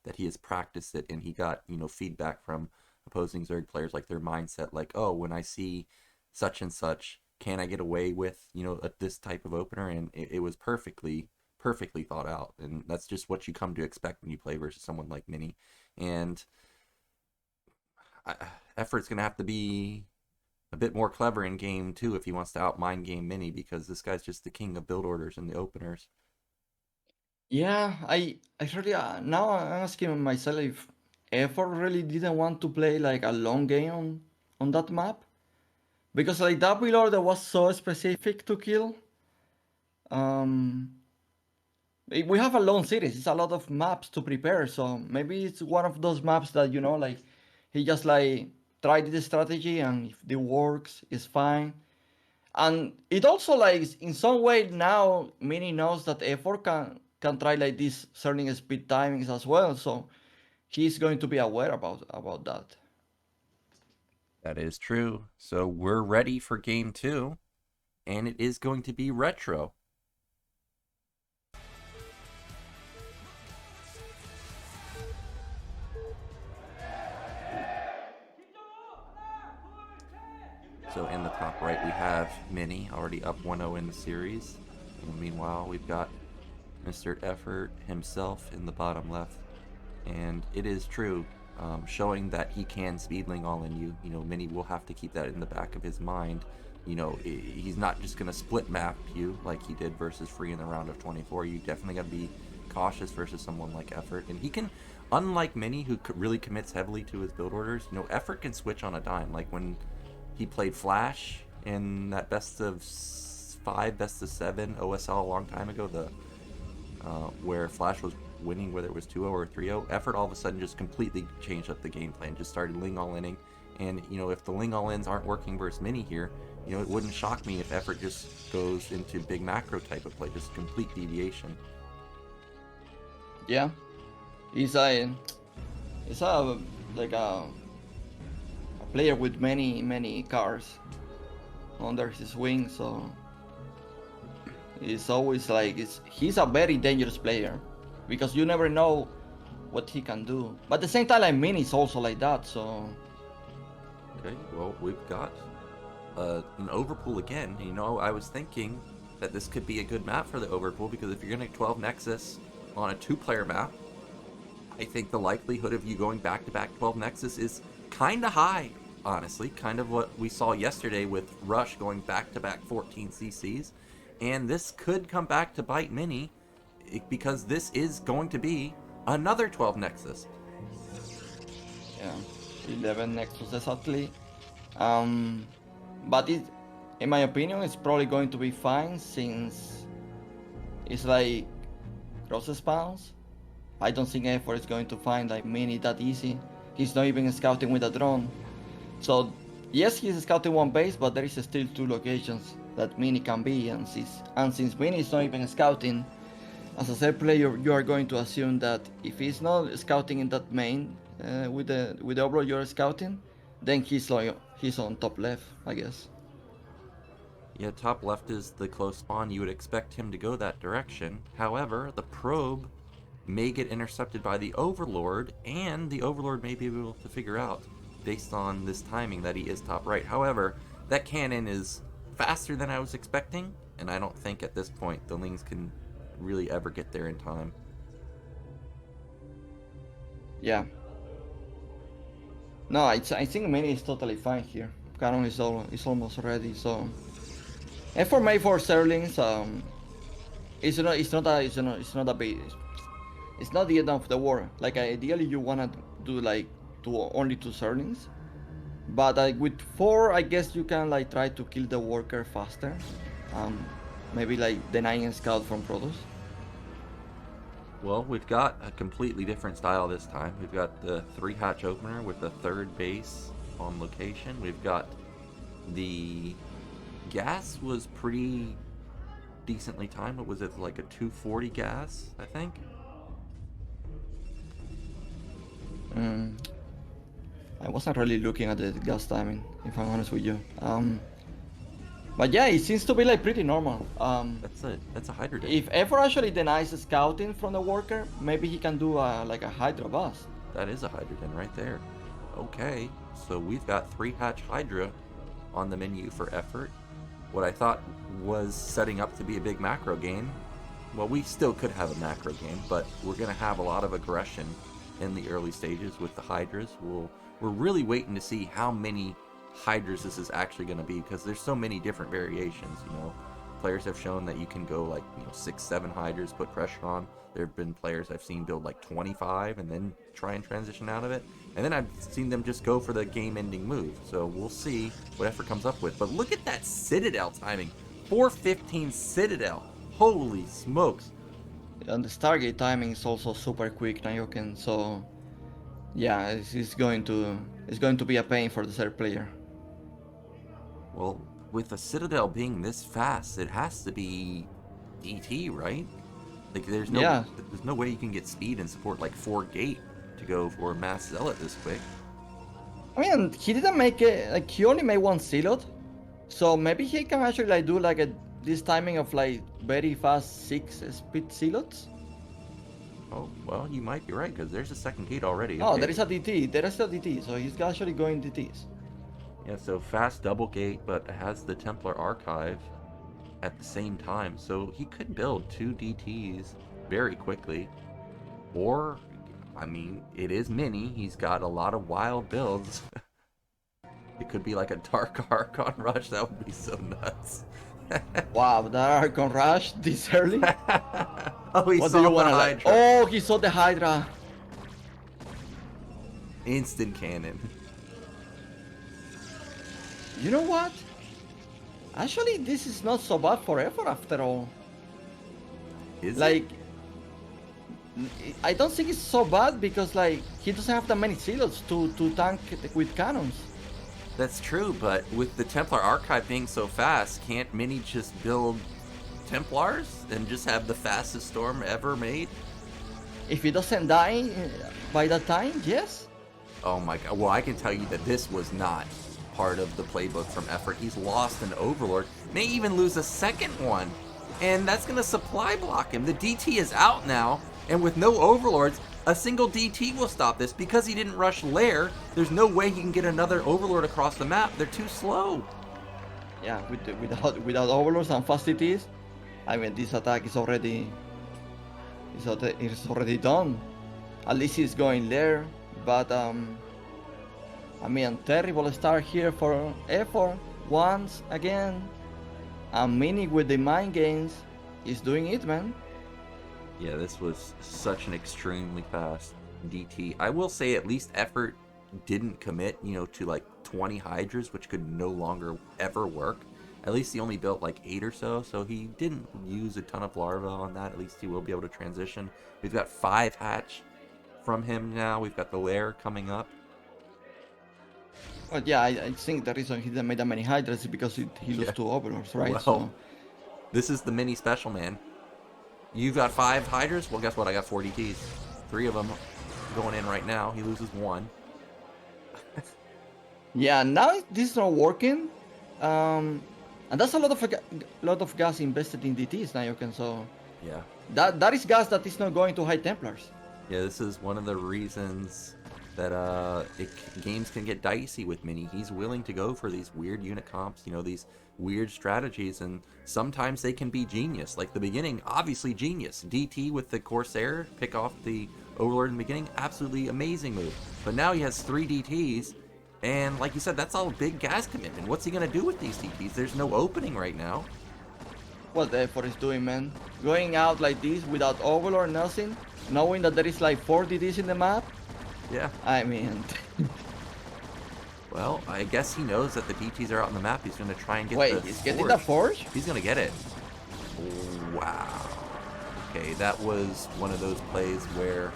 that he has practiced it and he got, feedback from opposing Zerg players, like their mindset, like, oh, when I see such and such, can I get away with, this type of opener? And it was perfectly thought out. And that's just what you come to expect when you play versus someone like Mini. And effort's going to have to be a bit more clever in game 2 if he wants to outmind game Mini, because this guy's just the king of build orders and the openers. Yeah, I really now I'm asking myself if Effort really didn't want to play like a long game on that map, because like that build order was so specific to kill. Um, we have a long series. It's a lot of maps to prepare, so maybe it's one of those maps that like he just like tried the strategy and if it works, it's fine. And it also like in some way now Mini knows that Effort can try like these certain speed timings as well, so he's going to be aware about that. That is true. So we're ready for game 2, and it is going to be retro. So in the top right, we have Mini, already up 1-0 in the series. And meanwhile, we've got Mr. Effort himself in the bottom left. And it is true, showing that he can speedling all in you. Mini will have to keep that in the back of his mind. He's not just going to split map you like he did versus Free in the round of 24. You definitely got to be cautious versus someone like Effort. And he can, unlike Mini, who really commits heavily to his build orders, Effort can switch on a dime. Like when he played Flash in that best of 5, best of 7 OSL a long time ago, where Flash was winning whether it was 2-0 or 3-0. Effort all of a sudden just completely changed up the game plan, just started Ling all-inning. And, if the Ling all-ins aren't working versus Mini here, it wouldn't shock me if Effort just goes into big macro type of play, just complete deviation. Yeah, he's a like a player with many cars under his wing, so it's always like he's a very dangerous player because you never know what he can do. But at the same time, like Mini is also like that, so Okay, well, we've got an overpool again. I was thinking that this could be a good map for the overpool, because if you're going to 12 Nexus on a 2-player map, I think the likelihood of you going back-to-back 12 Nexus is kind of high, honestly. Kind of what we saw yesterday with Rush going back-to-back 14 CCs. And this could come back to bite Mini, because this is going to be another 12 Nexus. yeah, 11 Nexus exactly. But in my opinion, it's probably going to be fine since it's like cross spawns. I don't think Effort is going to find like Mini that easy. He's not even scouting with a drone. So yes, he's scouting one base, but there is still 2 locations that Mini can be, and since Mini is not even scouting, as a third player, you are going to assume that if he's not scouting in that main with the overall you're scouting, then he's on top left, I guess. Yeah, top left is the close spawn. You would expect him to go that direction. However, the probe may get intercepted by the Overlord, and the Overlord may be able to figure out, based on this timing, that he is top right. However, that cannon is faster than I was expecting, and I don't think at this point the Lings can really ever get there in time. Yeah. No, I think Mini is totally fine here. Cannon is almost ready, so effort made for Serlings. It's not a big. It's not the end of the war. Like ideally, you wanna do like only two Serlings, but with four, I guess you can like try to kill the worker faster. Um, Maybe like denying scout from Protoss. Well, we've got a completely different style this time. We've got the 3-hatch opener with the 3rd base on location. We've got the gas was pretty decently timed. What was it, like a 240 gas, I think? I wasn't really looking at the gas timing, if I'm honest with you. But yeah, it seems to be like pretty normal. That's a Hydra deck. If ever actually denies scouting from the worker, maybe he can do like a Hydra bust. That is a Hydra den right there. Okay, so we've got 3-hatch Hydra on the menu for effort. What I thought was setting up to be a big macro game, well, we still could have a macro game, but we're going to have a lot of aggression in the early stages with the Hydras. We're really waiting to see how many Hydras this is actually going to be, because there's so many different variations, you know. Players have shown that you can go like, 6-7 Hydras, put pressure on. There have been players I've seen build like 25 and then try and transition out of it. And then I've seen them just go for the game-ending move. So we'll see what effort comes up with. But look at that Citadel timing. 415 Citadel. Holy smokes. And the Stargate timing is also super quick, Nyoken. So yeah, it's going to be a pain for the third player. Well, with a Citadel being this fast, it has to be DT, right? Like there's no way you can get speed and support like 4 gate to go for Mass Zealot this quick. I mean, he didn't make it, like he only made one Zealot, so maybe he can actually like do like this timing of like very fast 6 speed Zealots. Oh, well, you might be right, because there's a second gate already. Oh, Okay. there is a DT, so he's actually going DTs. Yeah, so fast double gate, but it has the Templar Archive at the same time, so he could build 2 DTs very quickly. Or, I mean, it is mini, he's got a lot of wild builds. It could be like a Dark Archon rush, that would be so nuts. Wow, the Archon rush this early? Oh, he What saw do you the want to Hydra. Oh, he saw the Hydra. Instant cannon. You know what? Actually, this is not so bad for effort after all. Is Like, it? I don't think it's so bad because like he doesn't have that many Zealots to tank with cannons. That's true, but with the Templar Archive being so fast, can't Mini just build Templars and just have the fastest storm ever made? If he doesn't die by that time, yes. Oh my god, well I can tell you that this was not part of the playbook from effort. He's lost an Overlord, may even lose a second one, and that's going to supply block him. The DT is out now, and with no Overlords, a single DT will stop this because he didn't rush Lair. There's no way he can get another Overlord across the map. They're too slow. Yeah, without Overlords and fast DTs, I mean this attack is already done. At least he's going there, but I mean, terrible start here for effort once again. And Mini with the mind games is doing it, man. Yeah, this was such an extremely fast DT. I will say at least effort didn't commit, to like 20 Hydras, which could no longer ever work. At least he only built like 8 or so, so he didn't use a ton of larvae on that. At least he will be able to transition. We've got 5 hatch from him now. We've got the lair coming up. But yeah, I think the reason he didn't make that many Hydras is because he lost 2 Overlords, right? Well, this is the mini special, man. You've got 5 Hydras? Well, guess what? I got 4 DTs. 3 of them going in right now. He loses 1. Yeah, now this is not working. And that's a lot of gas invested in DTs now, Nyoken, so Yeah. that is gas that is not going to High Templars. Yeah, this is one of the reasons that games can get dicey with Mini. He's willing to go for these weird unit comps, these weird strategies, and sometimes they can be genius. Like the beginning, obviously genius. DT with the Corsair, pick off the Overlord in the beginning, absolutely amazing move. But now he has 3 DTs, and like you said, that's all big gas commitment. What's he going to do with these DTs? There's no opening right now. What the effort is doing, man? Going out like this without Overlord, nothing, knowing that there is like 4 DTs in the map? Yeah. I mean... Well, I guess he knows that the DTs are out on the map. He's going to try and get Wait, the he's getting the Forge? He's going to get it. Wow. Okay, that was one of those plays where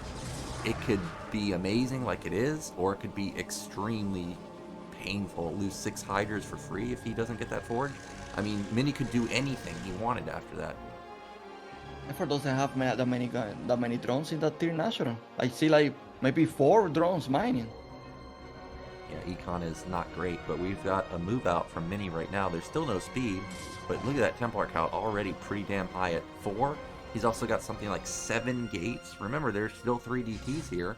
it could be amazing like it is, or it could be extremely painful. Lose 6 Hydras for free if he doesn't get that Forge. I mean, Mini could do anything he wanted after that. Effort doesn't have that many drones in that tier natural. I see like maybe 4 drones mining. Yeah, Econ is not great, but we've got a move out from Mini right now. There's still no speed, but look at that Templar count already pretty damn high at 4. He's also got something like 7 gates. Remember, there's still 3 DTs here,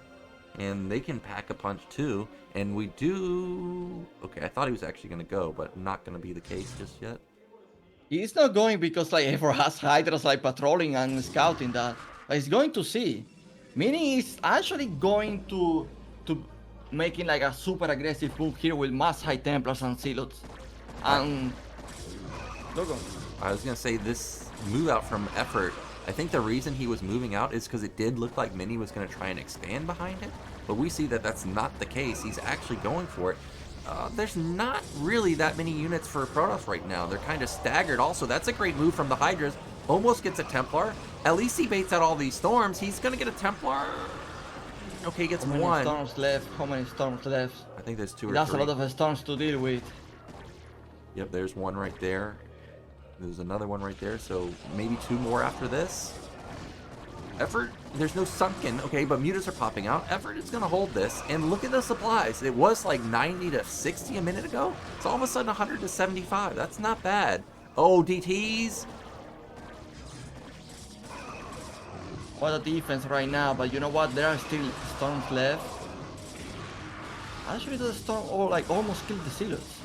and they can pack a punch too. And we do... Okay, I thought he was actually going to go, but not going to be the case just yet. He's not going because like Effort has Hydras like patrolling and scouting that. But he's going to see. Mini is actually going to making like a super aggressive move here with mass High Templars and Zealots. And look, I was going to say this move out from Effort, I think the reason he was moving out is because it did look like Mini was going to try and expand behind it. But we see that that's not the case. He's actually going for it. There's not really that many units for Protoss right now. They're kind of staggered also. That's a great move from the Hydras. Almost gets a Templar. At least he baits out all these Storms. He's going to get a Templar. Okay, he gets how many 1. storms left? How many storms left? I think there's 2 or That's 3. a lot of storms to deal with. Yep, there's 1 right there. There's another one right there, so maybe 2 more after this. Effort, there's no sunken, okay, but mutas are popping out. Effort is going to hold this, and look at the supplies. It was like 90 to 60 a minute ago. It's all of a sudden 100 to 75. That's not bad. Oh, DTs. What a defense right now, but you know what? There are still storms left. Actually, the storm almost killed the Zealots.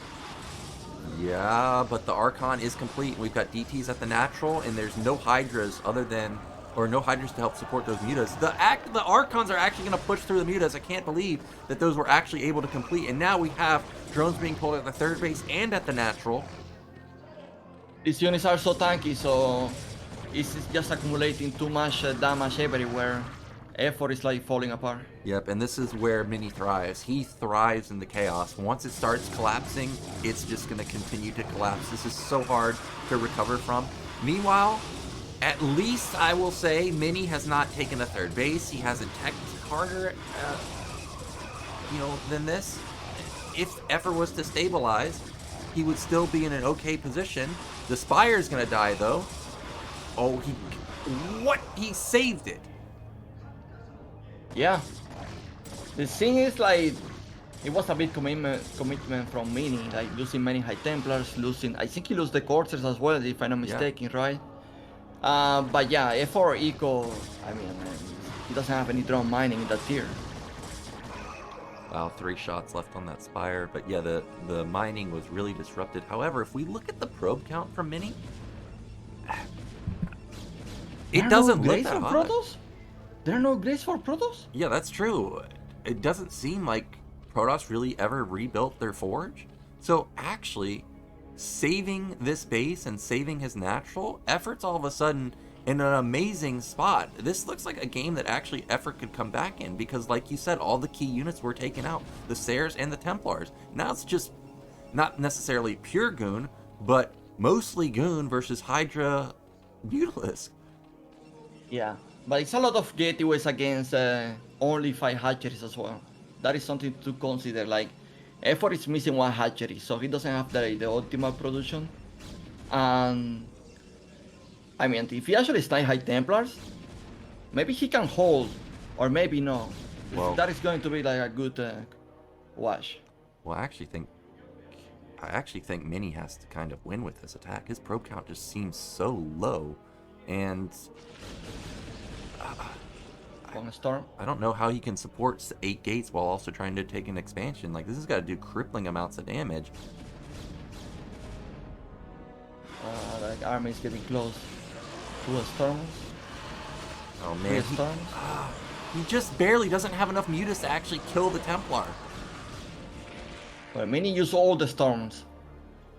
Yeah, but the Archon is complete. We've got DTs at the natural, and there's no Hydras no Hydras to help support those mutas. The Archons are actually going to push through the mutas. I can't believe that those were actually able to complete. And now we have drones being pulled at the 3rd base and at the natural. These units are so tanky, so it's just accumulating too much damage everywhere. Effort is like falling apart. Yep, and this is where Mini thrives. He thrives in the chaos. Once it starts collapsing, it's just going to continue to collapse. This is so hard to recover from. Meanwhile, at least I will say Mini has not taken a 3rd base. He hasn't teched harder, than this. If Effort was to stabilize, he would still be in an okay position. The Spire's going to die, though. Oh, he saved it. Yeah. The thing is like, it was a big commitment from Mini, like losing many High Templars, I think he lost the Coulters as well, if I'm not mistaken, right? But yeah, F4 Eco, I mean, he doesn't have any drone mining in that tier. Wow, 3 shots left on that Spire, but yeah, the mining was really disrupted. However, if we look at the probe count from Mini, it doesn't look that high. There are no grades for Protoss? Yeah, that's true. It doesn't seem like Protoss really ever rebuilt their forge. So actually, saving this base and saving his natural, Effort's all of a sudden in an amazing spot. This looks like a game that actually Effort could come back in because, like you said, all the key units were taken out. The Sayers and the Templars. Now it's just not necessarily pure Goon, but mostly Goon versus Hydra Mutalisk. Yeah. But it's a lot of gateways against only 5 hatcheries as well. That is something to consider. Like, Effort is missing 1 hatchery, so he doesn't have the optimal production. And I mean, if he actually snipe High Templars, maybe he can hold, or maybe no. Well, that is going to be like a good wash. Well, I actually think Mini has to kind of win with this attack. His probe count just seems so low, and on a storm. I don't know how he can support 8 gates while also trying to take an expansion. Like, this has got to do crippling amounts of damage. Like army is getting close to a storm. Oh man, He just barely doesn't have enough mutas to actually kill the Templar. Well, Mini used all the storms.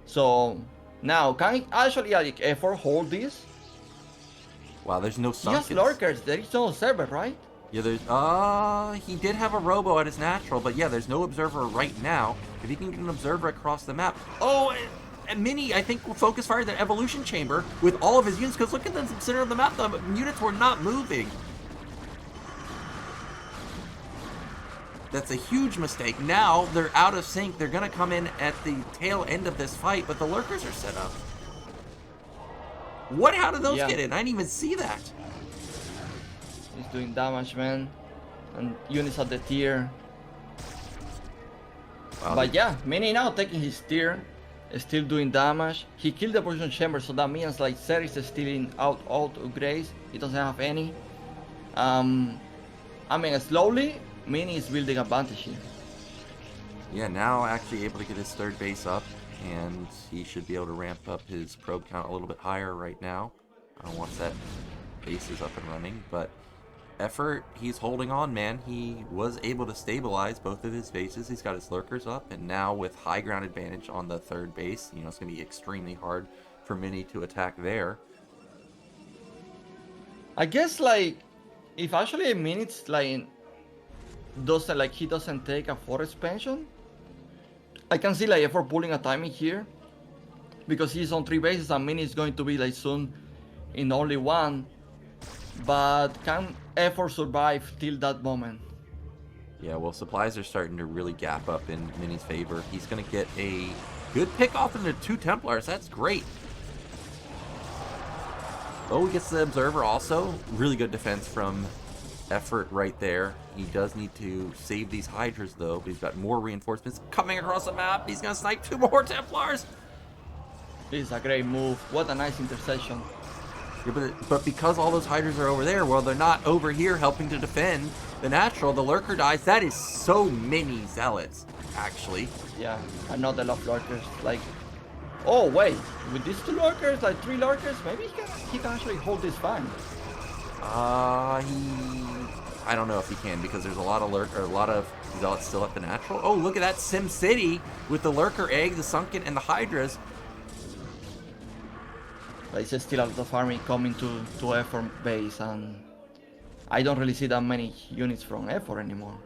So now, can actually like effort hold this? Wow, there's no He has Sunkens. lurkers, there is no observer, right? Yeah, there's he did have a robo at his natural, but yeah, there's no observer right now. If he can get an observer across the map. Oh, and Mini, I think, will focus fire the evolution chamber with all of his units, because look at the center of the map, the units were not moving. That's a huge mistake. Now they're out of sync. They're gonna come in at the tail end of this fight, but the lurkers are set up. What? How did those get in? I didn't even see that. He's doing damage, man. And units at the tier. Wow, But yeah, Mini now taking his tier. Still doing damage. He killed the evolution chamber, so that means like Ceres is stealing out upgrades. He doesn't have any. I mean, slowly, Mini is building advantage here. Yeah, now actually able to get his third base up, and he should be able to ramp up his probe count a little bit higher right now once that base is up and running. But effort, he's holding on, man. He was able to stabilize both of his bases. He's got his lurkers up, and now with high ground advantage on the third base, you know, it's going to be extremely hard for Mini to attack there. I guess like if actually a minute like doesn't like he doesn't take a 4 expansion, I can see like effort pulling a timing here because he's on 3 bases and Mini is going to be like soon in only 1. But can effort survive till that moment? Yeah, well, supplies are starting to really gap up in Mini's favor. He's going to get a good pick off into 2 Templars. That's great. Oh, he gets the Observer also. Really good defense from effort right there. He does need to save these Hydras, though. But he's got more reinforcements coming across the map. He's going to snipe 2 more Templars. This is a great move. What a nice interception. Yeah, but because all those Hydras are over there, well, they're not over here helping to defend the natural. The Lurker dies. That is so many Zealots, actually. Yeah, I know they love Lurkers. Like, oh wait, with these 2 Lurkers, like 3 Lurkers, maybe he can actually hold this fine. I don't know if he can, because there's a lot of Zealots still at the natural. Oh, look at that Sim City with the Lurker egg, the Sunken, and the Hydras. But it's still a lot of army coming to effort base, and I don't really see that many units from effort anymore.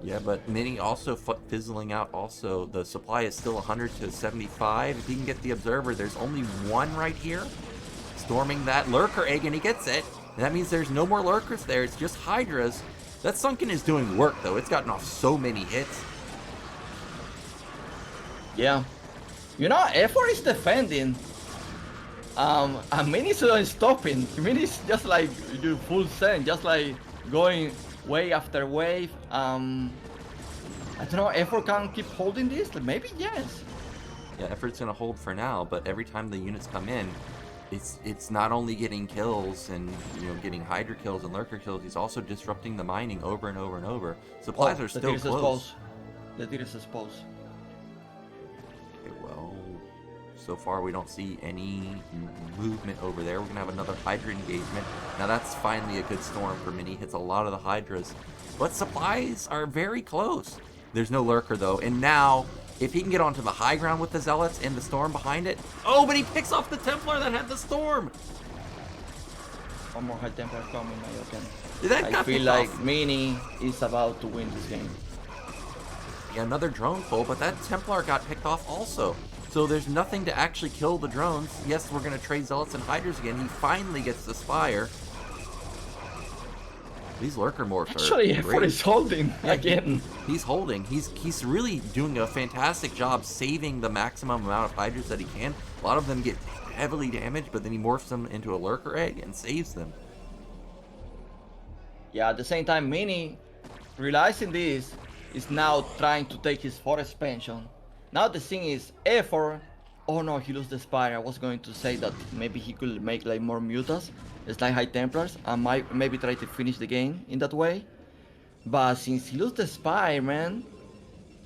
Yeah, but Mini also fizzling out. Also, the supply is still 100 to 75. If he can get the Observer, there's only 1 right here, storming that Lurker egg, and he gets it. And that means there's no more Lurkers there. It's just Hydras. That Sunken is doing work, though. It's gotten off so many hits. Yeah, you know, effort is defending. And Mini's stopping. Mini's just like do full send, just like going wave after wave. I don't know, effort can keep holding this? Maybe yes. Yeah, effort's gonna hold for now, but every time the units come in, it's not only getting kills and getting Hydra kills and Lurker kills. He's also disrupting the mining over and over and over. Supplies are still close. The tier is exposed. Okay, well, so far we don't see any movement over there. We're gonna have another Hydra engagement. Now that's finally a good storm for Mini. Hits a lot of the Hydras, but supplies are very close. There's no Lurker though, and now if he can get onto the high ground with the Zealots and the storm behind it. Oh, but he picks off the Templar that had the storm. One more high Templar coming, Nyoken. That I feel like Mini is about to win this game. Yeah, another drone pull, but that Templar got picked off also. So there's nothing to actually kill the drones. Yes, we're going to trade Zealots and Hydras again. He finally gets the Spire. These Lurker morphs actually, are effort is holding again. He's holding. He's really doing a fantastic job saving the maximum amount of Hydras that he can. A lot of them get heavily damaged, but then he morphs them into a Lurker egg and saves them. Yeah, at the same time, Mini, realizing this, is now trying to take his 4 expansion. Now the thing is, effort. Oh no, he lost the Spire. I was going to say that maybe he could make like more mutas, it's like High Templars, and maybe try to finish the game in that way. But since he lost the Spire, man,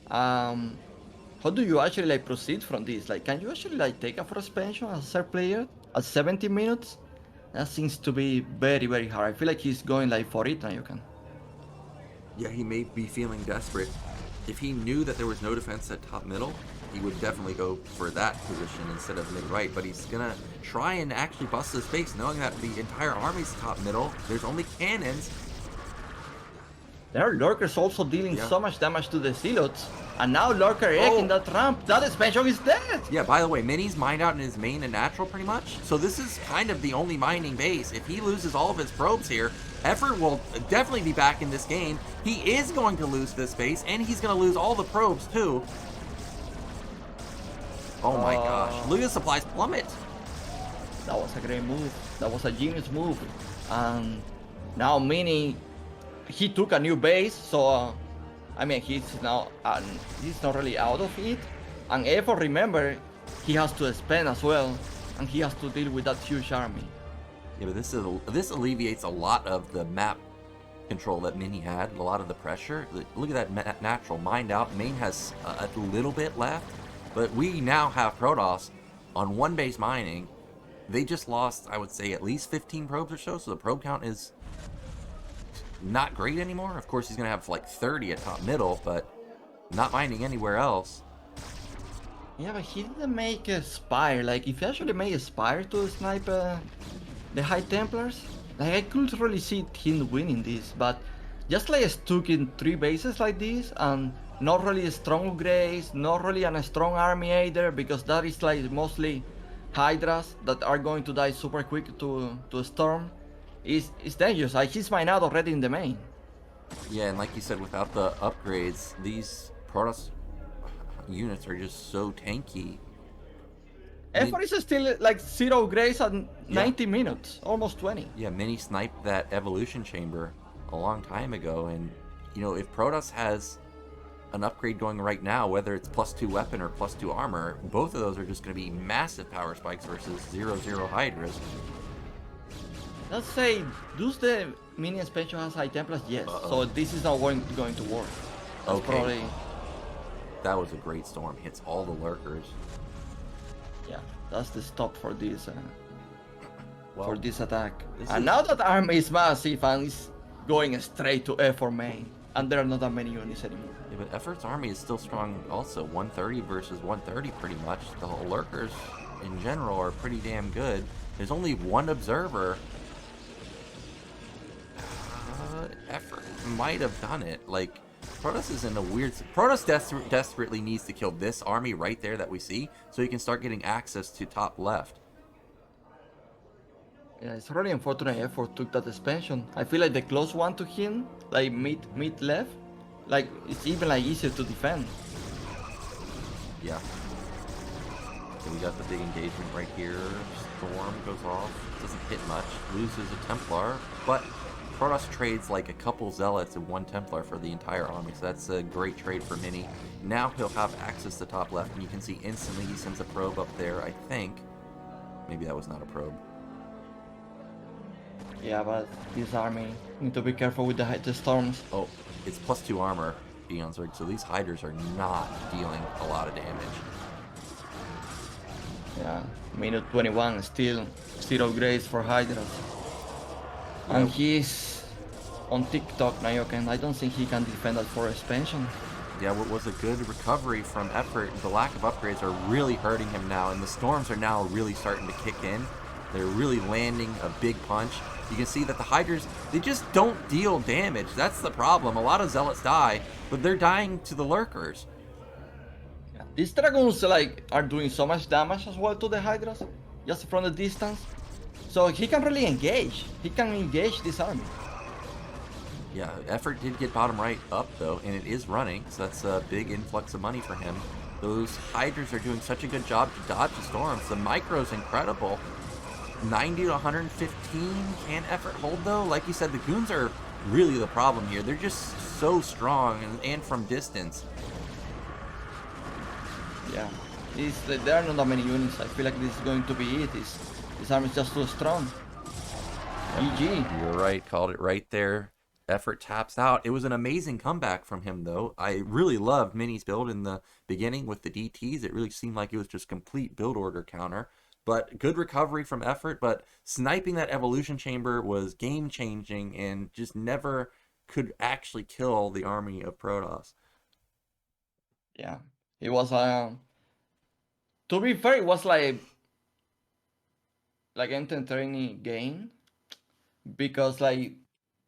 how do you actually like proceed from this? Like, can you actually like take a 4 expansion as a third player at 70 minutes? That seems to be very, very hard. I feel like he's going like for it now, you can. Yeah, he may be feeling desperate. If he knew that there was no defense at top middle, he would definitely go for that position instead of mid-right, but he's gonna try and actually bust his base, knowing that the entire army's top middle, there's only cannons. There are lurkers also dealing Yeah. so much damage to the zealots, and now lurker Erik in that ramp, that expansion is dead! Yeah, by the way, Mini's mined out in his main and natural pretty much, so this is kind of the only mining base. If he loses all of his probes here, Effort will definitely be back in this game. He is going to lose this base, and he's going to lose all the probes too. Oh my gosh, look at the supplies plummet. That was a great move. That was a genius move. And now Mini, he took a new base, so I mean he's not really out of it. And Effort, remember, he has to spend as well, and he has to deal with that huge army. Yeah, but this alleviates a lot of the map control that Mini had, a lot of the pressure. Look at that natural mined out. Main has a little bit left, but we now have Protoss on one base mining. They just lost, I would say, at least 15 probes or so the probe count is not great anymore. Of course, he's going to have like 30 at top middle, but not mining anywhere else. Yeah, but he didn't make a Spire. Like, if he actually made a Spire to snipe the High Templars, like, I could really see him winning this, but just like stuck in 3 bases like this, and not really a strong upgrades, not really a strong army either, because that is like mostly Hydras that are going to die super quick to Storm, is dangerous. Like, he's mined out already in the main. Yeah, and like you said, without the upgrades, these Protoss units are just so tanky. Effort is still like 0 grace at 90 minutes, almost 20. Yeah, Mini sniped that evolution chamber a long time ago, and you know, if Protoss has an upgrade going right now, whether it's +2 weapon or +2 armor, both of those are just going to be massive power spikes versus 0/0 Hydras. Let's say, does the mini expansion has High Templars? Yes. So this is not going to work. That's Okay. probably, That was a great storm. Hits all the lurkers. yeah, that's the stop for this Well, for this attack. this And is- now that army is massive and is going straight to Effort main, and there are not that many units anymore. Yeah, but Effort's army is still strong also. 130 versus 130 pretty much. The whole lurkers in general are pretty damn good. There's only one observer. Effort might have done it. Like, Protoss is in a weird... Protoss desperately needs to kill this army right there that we see, so he can start getting access to top left. Yeah, it's really unfortunate Effort took that expansion. I feel like the close one to him, like mid left, like it's even like easier to defend. Yeah. So we got the big engagement right here. Storm goes off. Doesn't hit much. Loses a Templar. But Protoss trades like a couple Zealots and 1 Templar for the entire army. So that's a great trade for Mini. Now he'll have access to top left. And you can see instantly he sends a probe up there, I think. Maybe that was not a probe. Yeah, but this army need to be careful with the storms. Oh, it's +2 armor, Eonzerg. So these Hydras are not dealing a lot of damage. Yeah, minute 21, still 0 grace for Hydras. And he's on TikTok, Nyoken. I don't think he can defend that for expansion. Yeah, what was a good recovery from Effort. The lack of upgrades are really hurting him now, and the storms are now really starting to kick in. They're really landing a big punch. You can see that the Hydras, they just don't deal damage. That's the problem. A lot of Zealots die, but they're dying to the Lurkers. Yeah. These Dragoons like are doing so much damage as well to the Hydras, just from the distance. So he can really engage. He can engage this army. Yeah, Effort did get bottom right up, though, and it is running, so that's a big influx of money for him. Those Hydras are doing such a good job to dodge the storms. The micro's incredible. 90 to 115. Can Effort hold, though? Like you said, the goons are really the problem here. They're just so strong and from distance. Yeah, there are not that many units. I feel like this is going to be it. This army is just too strong. GG. You're right, called it right there. Effort taps out. It was an amazing comeback from him, though. I really loved Mini's build in the beginning with the DTs. It really seemed like it was just complete build order counter. But good recovery from Effort. But sniping that evolution chamber was game changing and just never could actually kill the army of Protoss. Yeah, it was to be fair, it was like entertaining game because like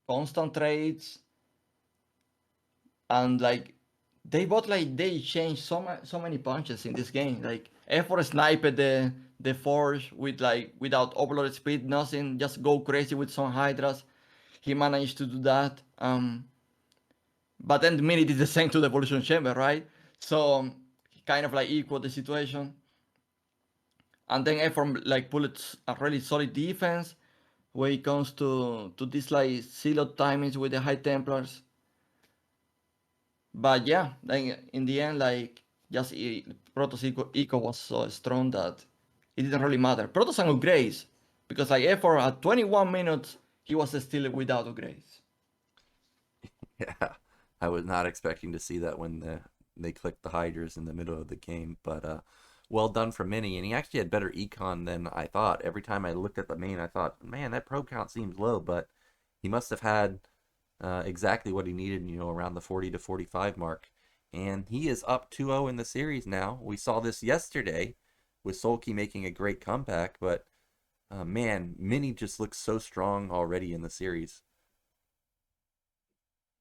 constant trades and like they changed so many punches in this game. Like F4 sniped the Forge with like without overload speed, nothing, just go crazy with some Hydras. He managed to do that. But then Mini did the same to the Evolution Chamber, right? So he kind of like equal the situation. And then F4 like pulled a really solid defense when it comes to this like silo timings with the High Templars. But yeah, then in the end, like just Protoss eco was so strong that it didn't really matter. Protoss and upgrades, because like F4 at 21 minutes, he was still without upgrades. Yeah, I was not expecting to see that when they clicked the Hydras in the middle of the game, but well done for Mini, and he actually had better econ than I thought. Every time I looked at the main, I thought, man, that probe count seems low, but he must have had exactly what he needed, around the 40 to 45 mark. And he is up 2-0 in the series now. We saw this yesterday with Solky making a great comeback, but man, Mini just looks so strong already in the series.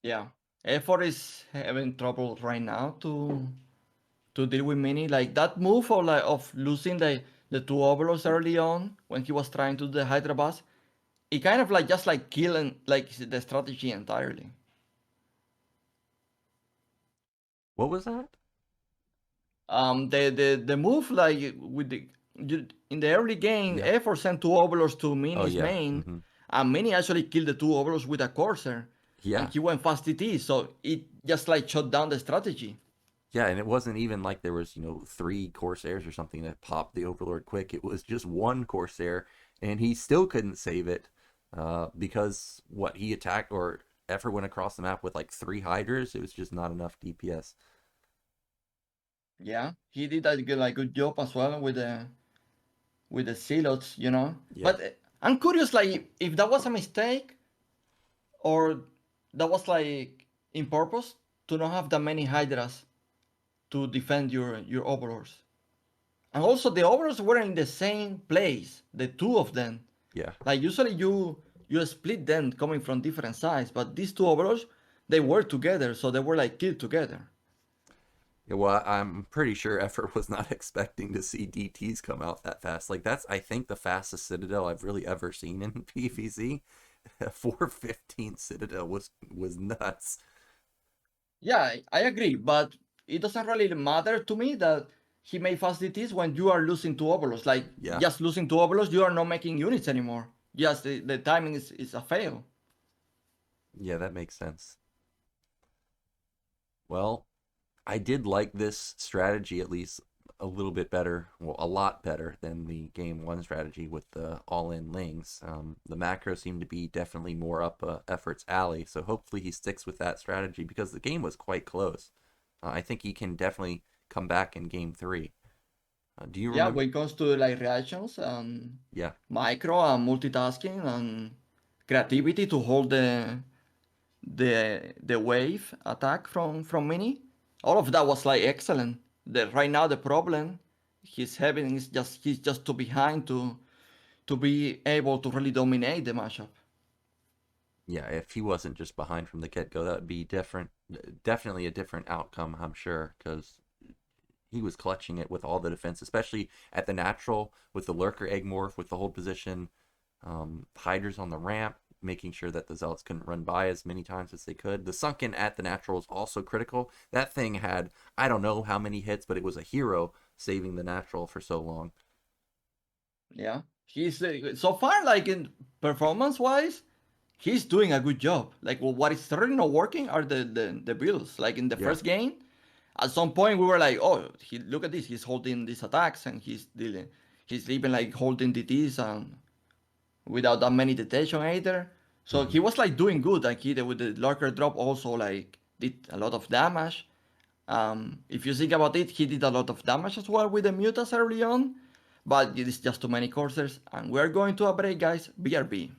Yeah, F4 is having trouble right now to deal with Mini. Like that move of losing the two overlords early on when he was trying to do the Hydra Bus, it kind of like just like killing like the strategy entirely. What was that? The move like with in the early game, Yeah. F4 sent two overlords to Oh, Mini's yeah. main, and Mini actually killed the two overlords with a Corsair, and Yeah. he went fast TT, so it just like shut down the strategy. Yeah, and it wasn't even like there was, 3 Corsairs or something that popped the Overlord quick. It was just one Corsair, and he still couldn't save it because what he attacked or effort went across the map with like 3 Hydras. It was just not enough DPS. Yeah, he did a good job as well with the silos, you know. Yeah. But I'm curious, like if that was a mistake or that was like in purpose to not have that many Hydras to defend your overlords. And also the overlords were in the same place, the two of them. Yeah. Like usually you split them coming from different sides, but these two overlords they were together, so they were like killed together. Yeah, well, I'm pretty sure Effort was not expecting to see DTs come out that fast. Like that's, I think, the fastest Citadel I've really ever seen in PvZ. 415 Citadel was nuts. Yeah, I agree, but it doesn't really matter to me that he made fast DTs when you are losing two overlords. Like Yeah. just losing two overlords, you are not making units anymore. Just the timing is a fail. Yeah, that makes sense. Well, I did like this strategy at least a little bit better, well, a lot better than the game one strategy with the all-in lings. The macro seemed to be definitely more up Effort's alley, so hopefully he sticks with that strategy because the game was quite close. I think he can definitely come back in game 3. Do you Yeah, remember? when it comes to like reactions and Yeah, micro and multitasking and creativity to hold the wave attack from Mini, all of that was like excellent. Right now the problem he's having is just he's just too behind to be able to really dominate the matchup. yeah. If he wasn't just behind from the get-go, that would be different. Definitely a different outcome, I'm sure, because he was clutching it with all the defense, especially at the natural with the lurker egg morph, with the hold position, hiders on the ramp, making sure that the zealots couldn't run by as many times as they could. The sunken at the natural is also critical. That thing had, I don't know how many hits, but it was a hero saving the natural for so long. Yeah, he's so far like in performance wise, he's doing a good job. Like well, what is really not working are the builds. Like in the Yeah. first game, at some point we were like, oh, look at this, he's holding these attacks and he's even like holding DTs and without that many detection either. So Mm-hmm. he was like doing good. Like he with the lurker drop also like did a lot of damage. If you think about it, he did a lot of damage as well with the mutas early on, but it is just too many coursers, and we're going to a break, guys. BRB.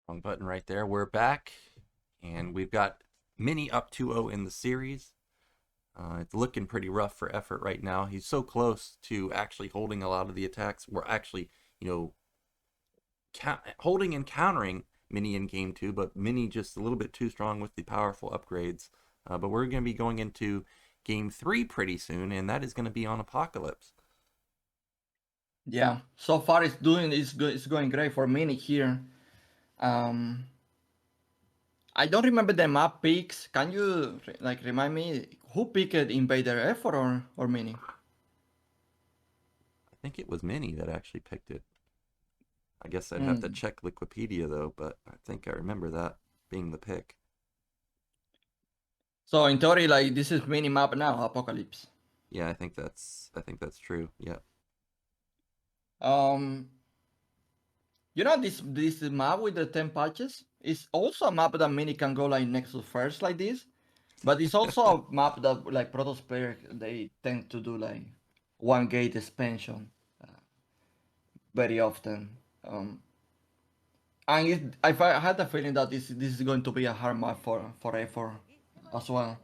Wrong button right there. We're back, and we've got Mini up 2-0 in the series. It's looking pretty rough for Effort right now. He's so close to actually holding a lot of the attacks. We're actually, holding and countering Mini in Game 2, but Mini just a little bit too strong with the powerful upgrades. But we're going to be going into Game 3 pretty soon, and that is going to be on Apocalypse. Yeah, so far it's going great for Mini here. I don't remember the map picks. Can you remind me who picked Invader Effort or Mini? I think it was Mini that actually picked it. I guess I'd have to check Wikipedia though, but I think I remember that being the pick. So in theory, this is Mini map now, Apocalypse. Yeah, I think that's true. Yeah. This map with the 10 patches is also a map that Mini can go Nexus first like this, but it's also a map that Protoss players they tend to do one gate expansion very often. And I had a feeling that this is going to be a hard map for Effort as well.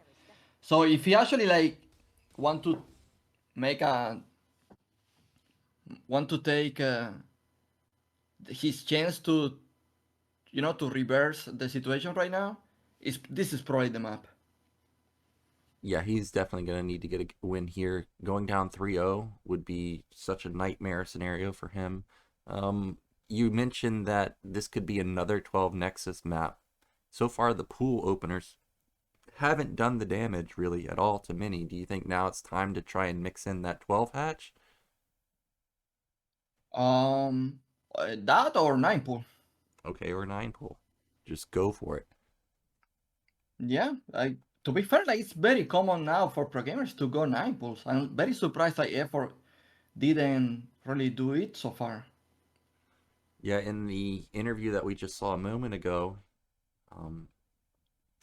So if he actually want to take his chance to reverse the situation right now, this is probably the map. Yeah, he's definitely going to need to get a win here. Going down 3-0 would be such a nightmare scenario for him. You mentioned that this could be another 12 Nexus map. So far, the pool openers haven't done the damage really at all to Mini. Do you think now it's time to try and mix in that 12 hatch? That or 9 pool. Okay, or 9 pool. Just go for it. Yeah, to be fair, it's very common now for pro gamers to go 9 pools. I'm very surprised Effort didn't really do it so far. Yeah, in the interview that we just saw a moment ago,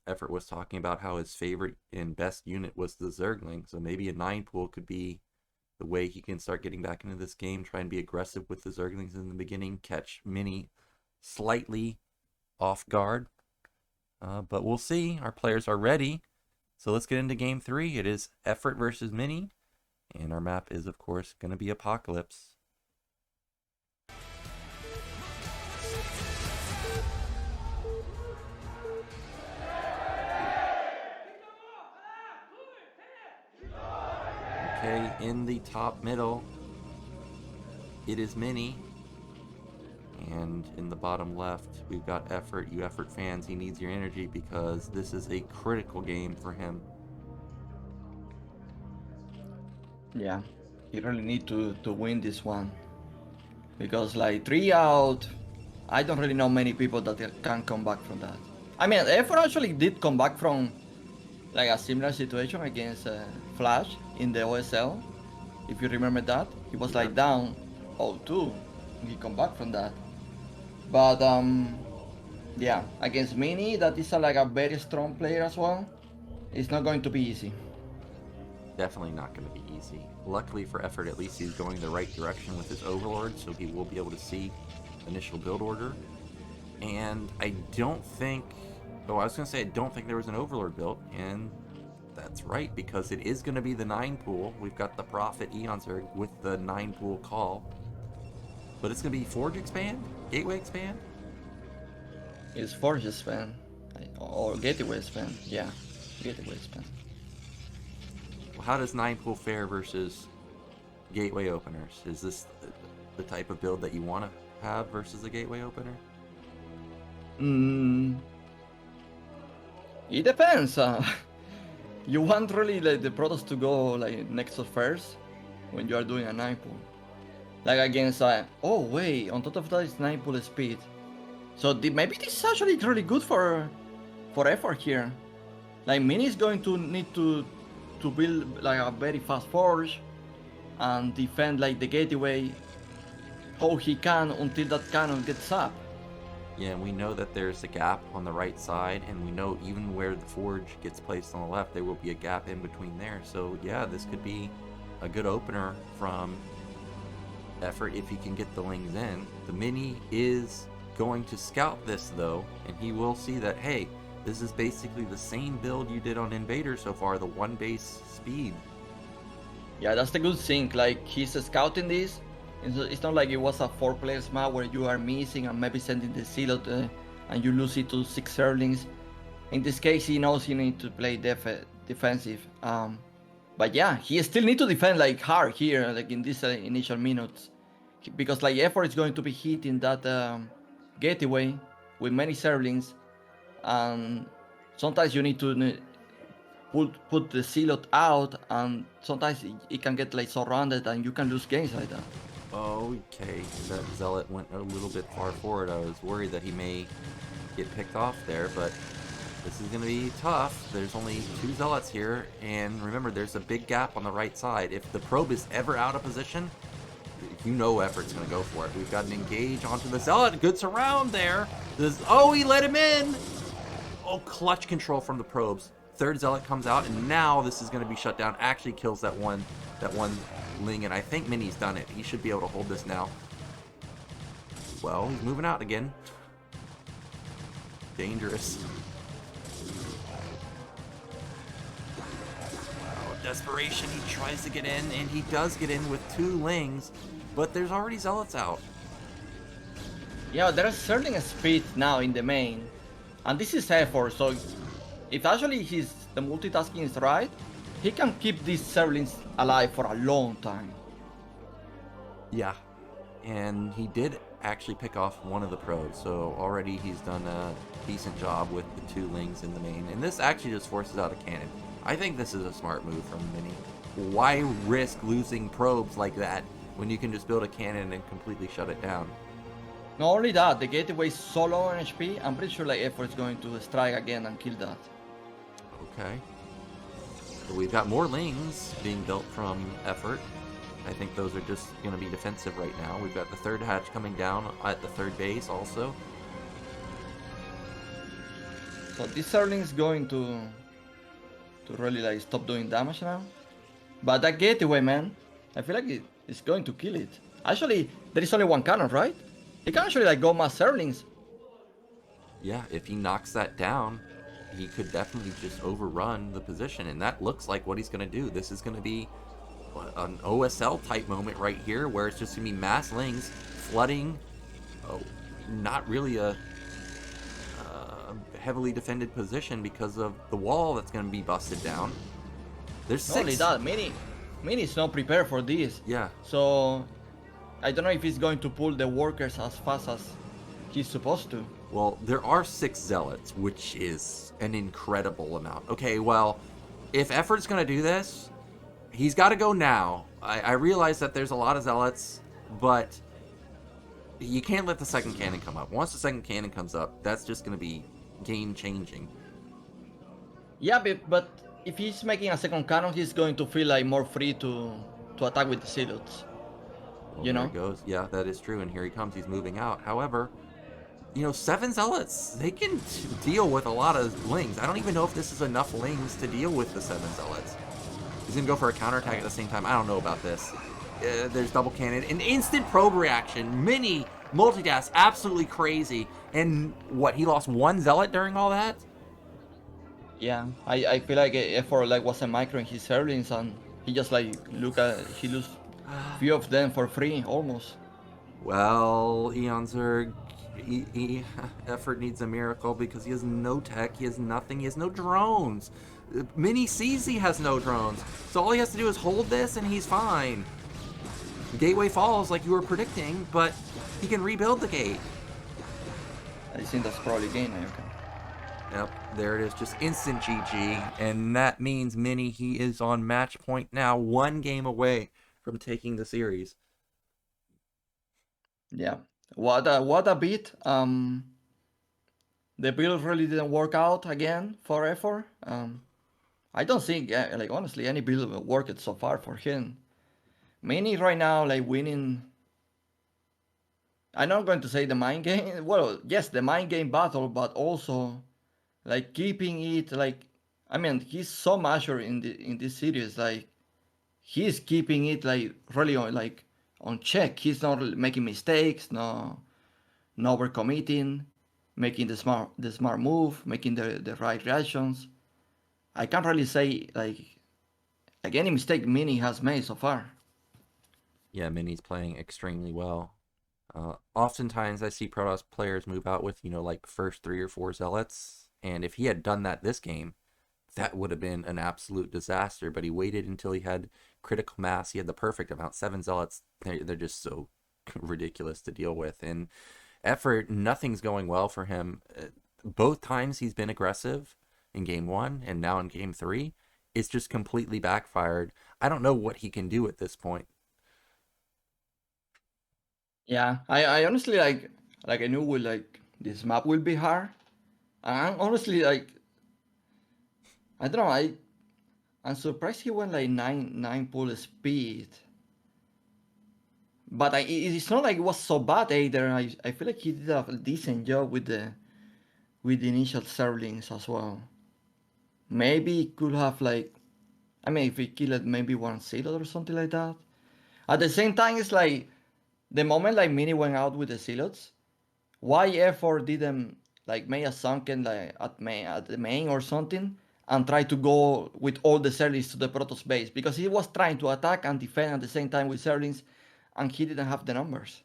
Effort was talking about how his favorite and best unit was the Zergling. So maybe a 9 pool could be the way he can start getting back into this game, try and be aggressive with the Zerglings in the beginning, catch Mini slightly off guard. But we'll see. Our players are ready. So let's get into Game 3. It is Effort versus Mini. And our map is, of course, going to be Apocalypse. Okay, in the top middle, it is Mini. And in the bottom left, we've got Effort. You Effort fans, he needs your energy because this is a critical game for him. Yeah, you really need to win this one. Because 3 out, I don't really know many people that can come back from that. I mean, Effort actually did come back from a similar situation against Flash in the OSL. If you remember that, he was down 0-2. He come back from that. But yeah, against Mini, that is a very strong player as well. It's not going to be easy. Definitely not going to be easy. Luckily for Effort, at least he's going the right direction with his Overlord, so he will be able to see initial build order. And I don't think... Oh, I was going to say I don't think there was an Overlord built, and that's right, because it is going to be the 9 pool. We've got the Prophet Eonzerg with the 9 pool call. But it's going to be Forge Expand? Gateway Expand? It's Forge Expand. Or Gateway Expand. Yeah, Gateway Expand. Well, how does 9 pool fare versus Gateway Openers? Is this the type of build that you want to have versus a Gateway Opener? It depends. You want really the Protoss to go Nexus first when you are doing a 9 pool. Against oh wait, on top of that is 9 pool speed. So maybe this is actually really good for Effort here. Mini is going to need to build a very fast forge and defend the gateway how he can until that cannon gets up. Yeah, and we know that there's a gap on the right side, and we know even where the forge gets placed on the left, there will be a gap in between there. So yeah, this could be a good opener from Effort if he can get the lings in. The Mini is going to scout this though, and he will see that, hey, this is basically the same build you did on Invader so far, the 1 base speed. Yeah, that's the good thing. Like, he's scouting this. It's not like it was a 4-player map where you are missing and maybe sending the Zealot and you lose it to 6 Zerglings. In this case, he knows he needs to play defensive. But yeah, he still need to defend like hard here, like in these initial minutes, because like effort is going to be hitting that gateway with many Zerglings, and sometimes you need to put the Zealot out, and sometimes it can get like surrounded and you can lose games like that. Okay, that Zealot went a little bit far forward. I was worried that he may get picked off there, but this is going to be tough. There's only 2 Zealots here, and remember, there's a big gap on the right side. If the probe is ever out of position, you know Effort's going to go for it. We've got an engage onto the Zealot. Good surround there. Oh, he let him in! Oh, clutch control from the probes. 3rd Zealot comes out, and now this is going to be shut down. Actually kills that one Ling, and I think Mini's done it. He should be able to hold this now. Well, he's moving out again. Dangerous. Wow, desperation. He tries to get in, and he does get in with 2 Lings, but there's already Zealots out. Yeah, there's certain speed now in the main, and this is effort, so if actually the multitasking is right, he can keep these Zerglings alive for a long time. Yeah, and he did actually pick off one of the pros, so already he's done a decent job with the 2 Lings in the main, and this actually just forces out a cannon. I think this is a smart move from Mini. Why risk losing probes like that when you can just build a cannon and completely shut it down? Not only that, the gateway is so low on HP, I'm pretty sure like effort is going to strike again and kill that. Okay. So we've got more Lings being built from effort. I think those are just going to be defensive right now. We've got the 3rd hatch coming down at the 3rd base also. So this Zergling is going to really like stop doing damage now. But that gateway, man, I feel like it's going to kill it. Actually, there is only 1 cannon, right? He can actually like go mass Zerglings. Yeah, if he knocks that down, he could definitely just overrun the position, and that looks like what he's going to do. This is going to be an OSL type moment right here, where it's just going to be mass Lings flooding not really a heavily defended position because of the wall that's going to be busted down. There's 6. Not only that, Mini is not prepared for this. Yeah. So I don't know if he's going to pull the workers as fast as he's supposed to. Well, there are 6 Zealots, which is an incredible amount. Okay, well, if Effort's going to do this, he's got to go now. I realize that there's a lot of Zealots, but you can't let the 2nd cannon come up. Once the 2nd cannon comes up, that's just going to be game-changing. Yeah, but if he's making a 2nd cannon, he's going to feel like more free to attack with the Zealots. Well, you know? There he goes. Yeah, that is true, and here he comes. He's moving out. However, 7 Zealots, they can deal with a lot of Lings. I don't even know if this is enough Lings to deal with the 7 Zealots. He's going to go for a counterattack at the same time. I don't know about this. There's double cannon. An instant probe reaction. Mini multitask. Absolutely crazy. And what, he lost 1 Zealot during all that? Yeah, I feel like effort like was a micro in his Zerglings, and he just like he lose few of them for free almost. Well, Eonzerg, effort needs a miracle because he has no tech, he has nothing, he has no drones. Mini sees he has no drones, so all he has to do is hold this and he's fine. Gateway falls like you were predicting, but he can rebuild the gate. I think that's probably game, Nyoken. Yep, there it is, just instant GG, and that means Mini, he is on match point now, 1 game away from taking the series. Yeah, what a beat. The build really didn't work out again for effort. I don't think, like honestly, any build worked so far for him. Mini right now, like winning. I'm not going to say the mind game. Well, yes, the mind game battle, but also like keeping it like. I mean, he's so mature in this series. Like he's keeping it like really on check. He's not making mistakes. No not overcommitting, making the smart move, making the right reactions. I can't really say like any mistake Mini has made so far. Yeah, Mini's playing extremely well. Oftentimes I see Protoss players move out with, like first 3 or 4 zealots, and if he had done that this game, that would have been an absolute disaster, but he waited until he had critical mass. He had the perfect amount. 7 zealots, they're just so ridiculous to deal with. And effort, nothing's going well for him. Both times he's been aggressive in game 1 and now in game 3, it's just completely backfired. I don't know what he can do at this point. Yeah, I honestly like I knew this map will be hard. And I'm honestly like, I don't know, I'm surprised he went like 9 pull speed. But it's not like it was so bad either. I feel like he did a decent job with the initial serlings as well. Maybe he could have like, I mean, if he killed maybe 1 zealot or something like that. At the same time, it's like the moment like Mini went out with the zealots, why F4 didn't like make a sunken like at the main or something and try to go with all the serlings to the Protoss base, because he was trying to attack and defend at the same time with serlings and he didn't have the numbers.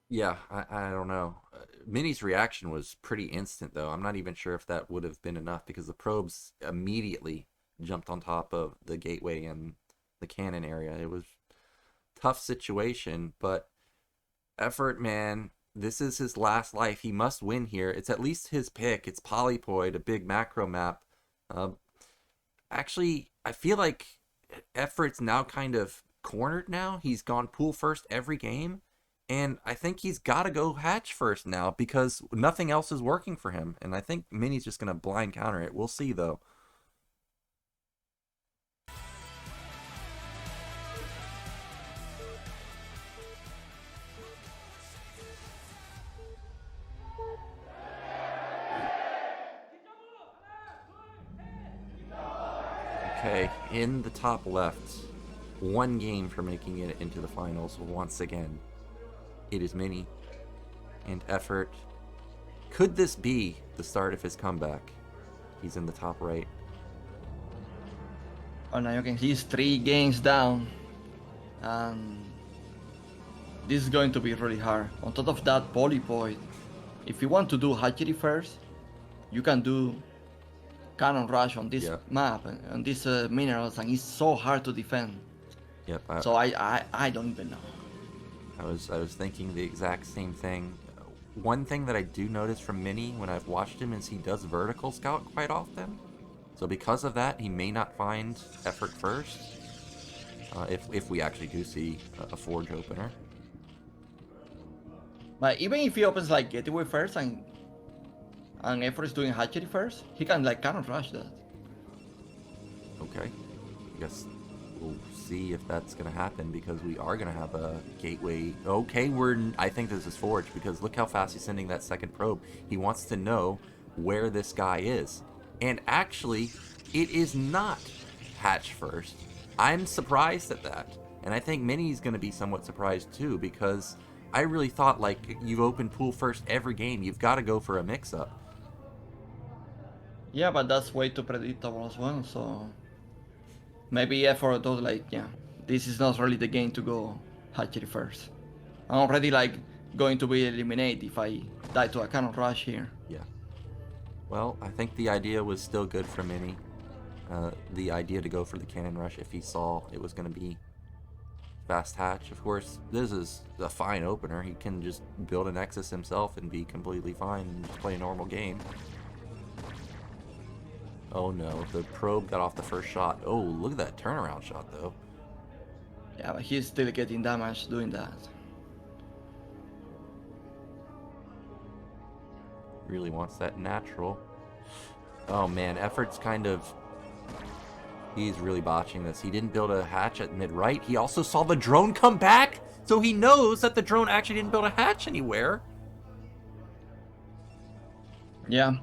Yeah, I don't know. Mini's reaction was pretty instant, though. I'm not even sure if that would have been enough because the probes immediately jumped on top of the gateway and the cannon area. It was a tough situation, but effort, man, this is his last life. He must win here. It's at least his pick. It's Polypoid, a big macro map. Actually, I feel like effort's now kind of cornered now. He's gone pool first every game. And I think he's got to go hatch first now because nothing else is working for him. And I think Mini's just going to blind counter it. We'll see, though. Okay, in the top left, 1 game for making it into the finals once again. It is Mini and effort. Could this be the start of his comeback? He's in the top right. Oh, Nyoken, he's 3 games down. And this is going to be really hard. On top of that, Polypoid. If you want to do hatchery first, you can do cannon rush on this map and these minerals, and it's so hard to defend. Yep. So I don't even know. I was thinking the exact same thing. One thing that I do notice from Mini when I've watched him is he does vertical scout quite often. So because of that, he may not find effort first. If we actually do see a forge opener. But even if he opens like gateway first and effort is doing hatchery first, he can like cannon rush that. Okay. I guess we'll see if that's going to happen because we are going to have a gateway. Okay, I think this is forge because look how fast he's sending that second probe. He wants to know where this guy is. And actually, it is not hatch first. I'm surprised at that. And I think Mini's going to be somewhat surprised too because I really thought like you open pool first every game. You've got to go for a mix-up. Yeah, but that's way too predictable as well, so maybe effort thought like, yeah, this is not really the game to go hatchery first. I'm already like going to be eliminated if I die to a cannon rush here. Yeah. Well, I think the idea was still good for Mini. The idea to go for the cannon rush if he saw it was going to be fast hatch. Of course, this is a fine opener. He can just build a Nexus himself and be completely fine and just play a normal game. Oh no, the probe got off the first shot. Oh, look at that turnaround shot though. Yeah, but he's still getting damage doing that. Really wants that natural. Oh man, effort's kind of... He's really botching this. He didn't build a hatch at mid-right. He also saw the drone come back, so he knows that the drone actually didn't build a hatch anywhere. Yeah.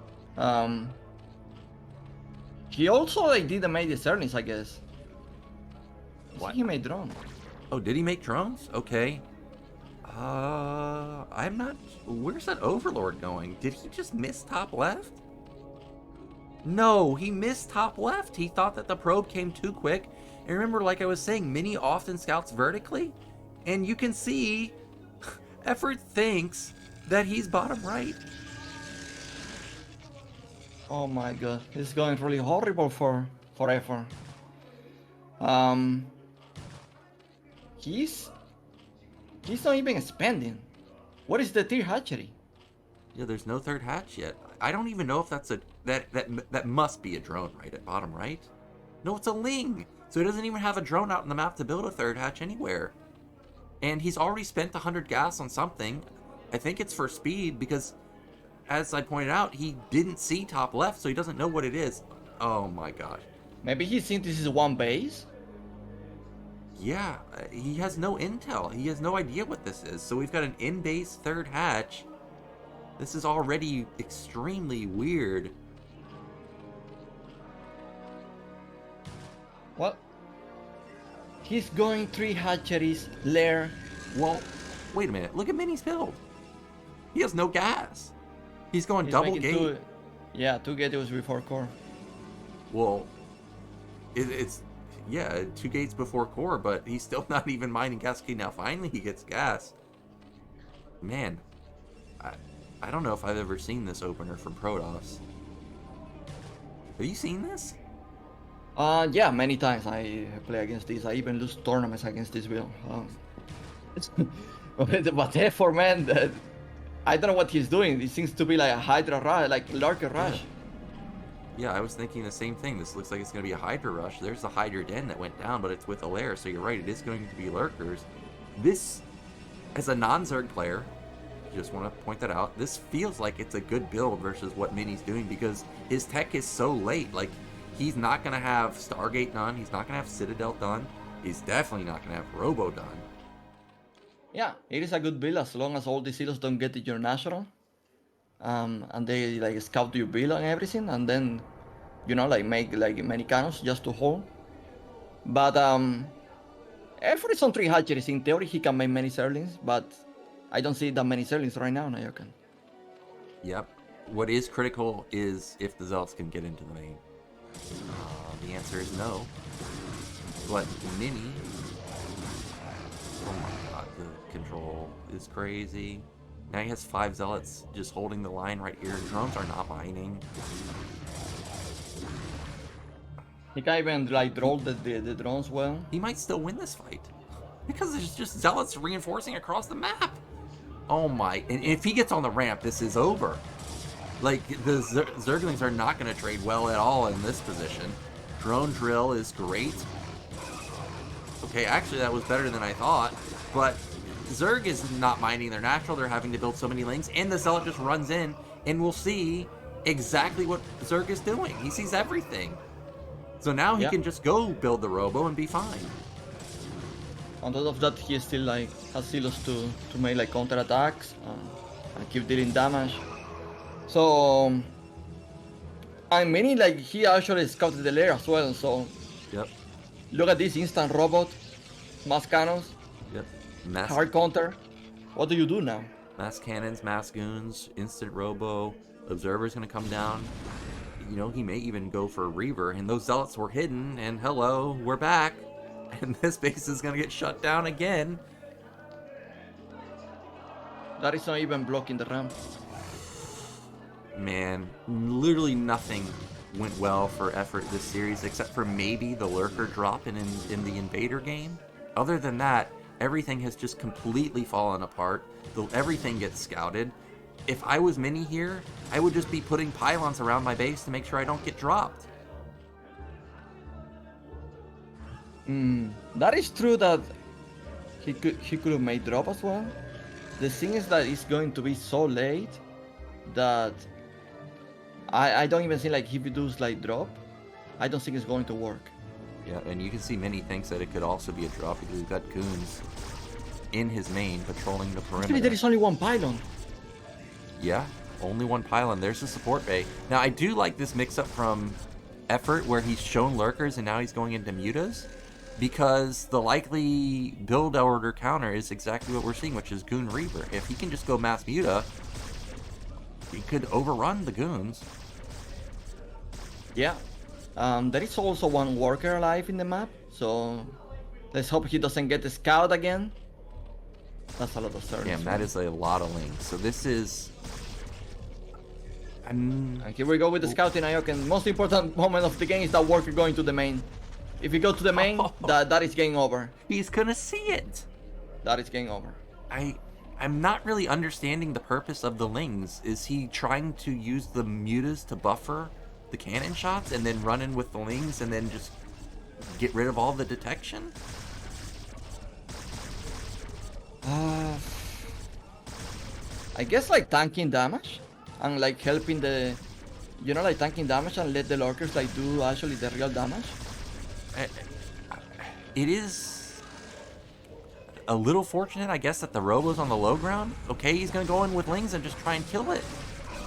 He also like didn't make the Sterlings, I guess. What? He made drone. Oh, did he make drones? Okay. I'm not... Where's that Overlord going? Did he just miss top left? No, he missed top left. He thought that the probe came too quick. And remember, like I was saying, Mini often scouts vertically. And you can see Effort thinks that he's bottom right. Oh my god, it's going really horrible for Effort. Um, he's not even expanding. What is the tier hatchery? Yeah, there's no third hatch yet. I don't even know if that's a that must be a drone right at bottom right. No, it's a Ling. So he doesn't even have a drone out in the map to build a third hatch anywhere. And he's already spent 100 gas on something. I think it's for speed because, as I pointed out, he didn't see top left, so he doesn't know what it is. Oh my god. Maybe he thinks this is one base? Yeah, he has no intel. He has no idea what this is. So we've got an in-base third hatch. This is already extremely weird. What? He's going 3 hatcheries, lair. Well, wait a minute. Look at Mini's build. He has no gas. He's going He's double making gate. Yeah, 2 gateways before core. Well, it's yeah, 2 gates before core, but he's still not even mining gas. Okay, now finally he gets gas. Man, I don't know if I've ever seen this opener from Protoss. Have you seen this? Yeah, many times I play against this. I even lose tournaments against this build. But Effort, man, I don't know what he's doing. It seems to be like a Hydra rush, like Lurker rush. Yeah, I was thinking the same thing. This looks like it's going to be a Hydra rush. There's the Hydra den that went down, but it's with a lair, so you're right, it is going to be lurkers. This, as a non-Zerg player, just want to point that out, this feels like it's a good build versus what Mini's doing because his tech is so late. Like, he's not going to have Stargate done. He's not going to have Citadel done. He's definitely not going to have Robo done. Yeah, it is a good build as long as all the silos don't get to your national. And they like scout your build and everything, and then, you know, like make like many cannons just to hold. But Effort is on 3 hatcheries. In theory, he can make many Zerlings, but I don't see that many Zerlings right now, Nyoken. Yep. What is critical is if the Zealots can get into the main. The answer is no. But Mini... Oh my god, the control is crazy. Now he has 5 Zealots just holding the line right here. Drones are not mining. He can even like roll the drones well. He might still win this fight. Because there's just Zealots reinforcing across the map. Oh my, and if he gets on the ramp, this is over. Like, the Zerglings are not going to trade well at all in this position. Drone drill is great. Okay, actually that was better than I thought. But Zerg is not mining their natural. They're having to build so many links. And the Zealot just runs in, and we'll see exactly what Zerg is doing. He sees everything. So now he can just go build the Robo and be fine. On top of that, he still like has silos to make like counter attacks and keep dealing damage. So I mean, like he actually scouted the lair as well. So Yep. Look at this instant robot, mass cannons, Yep. hard counter. What do you do now? Mass cannons, mass goons, instant Robo. Observer's gonna come down. You know, he may even go for a Reaver, and those Zealots were hidden, and hello, we're back. And this base is gonna get shut down again. That is not even blocking the ramp. Man, literally nothing went well for Effort this series, except for maybe the Lurker drop in the Invader game. Other than that, everything has just completely fallen apart. Everything gets scouted. If I was Mini here, I would just be putting pylons around my base to make sure I don't get dropped. That is true that he could have made drop as well. The thing is that it's going to be so late that I don't even think like if he does like drop, I don't think it's going to work. Yeah, and you can see Mini thinks that it could also be a drop because he's got goons in his main patrolling the perimeter. Actually, there is only one pylon. Yeah, only one pylon. There's the support bay. Now, I do like this mix-up from Effort where he's shown lurkers and now he's going into mutas. because the likely build order counter is exactly what we're seeing, which is Goon Reaver. If he can just go Mass Muta, he could overrun the Goons. Yeah. There is also one worker alive in the map, so let's hope he doesn't get the scout again. That's a lot of service. Damn, that is a lot of links. So this is... And here we go with the scouting Nyoken. Most important moment of the game is that worker going to the main. If you go to the main, that is game over. He's gonna see it. That is game over. I'm not really understanding the purpose of the Lings. Is he trying to use the mutas to buffer the cannon shots and then run in with the Lings and then just get rid of all the detection? I guess like tanking damage and like helping the, you know, like tanking damage and let the lurkers like do actually the real damage. It is a little fortunate, I guess, that the Robo's on the low ground. Okay, he's gonna go in with Lings and just try and kill it,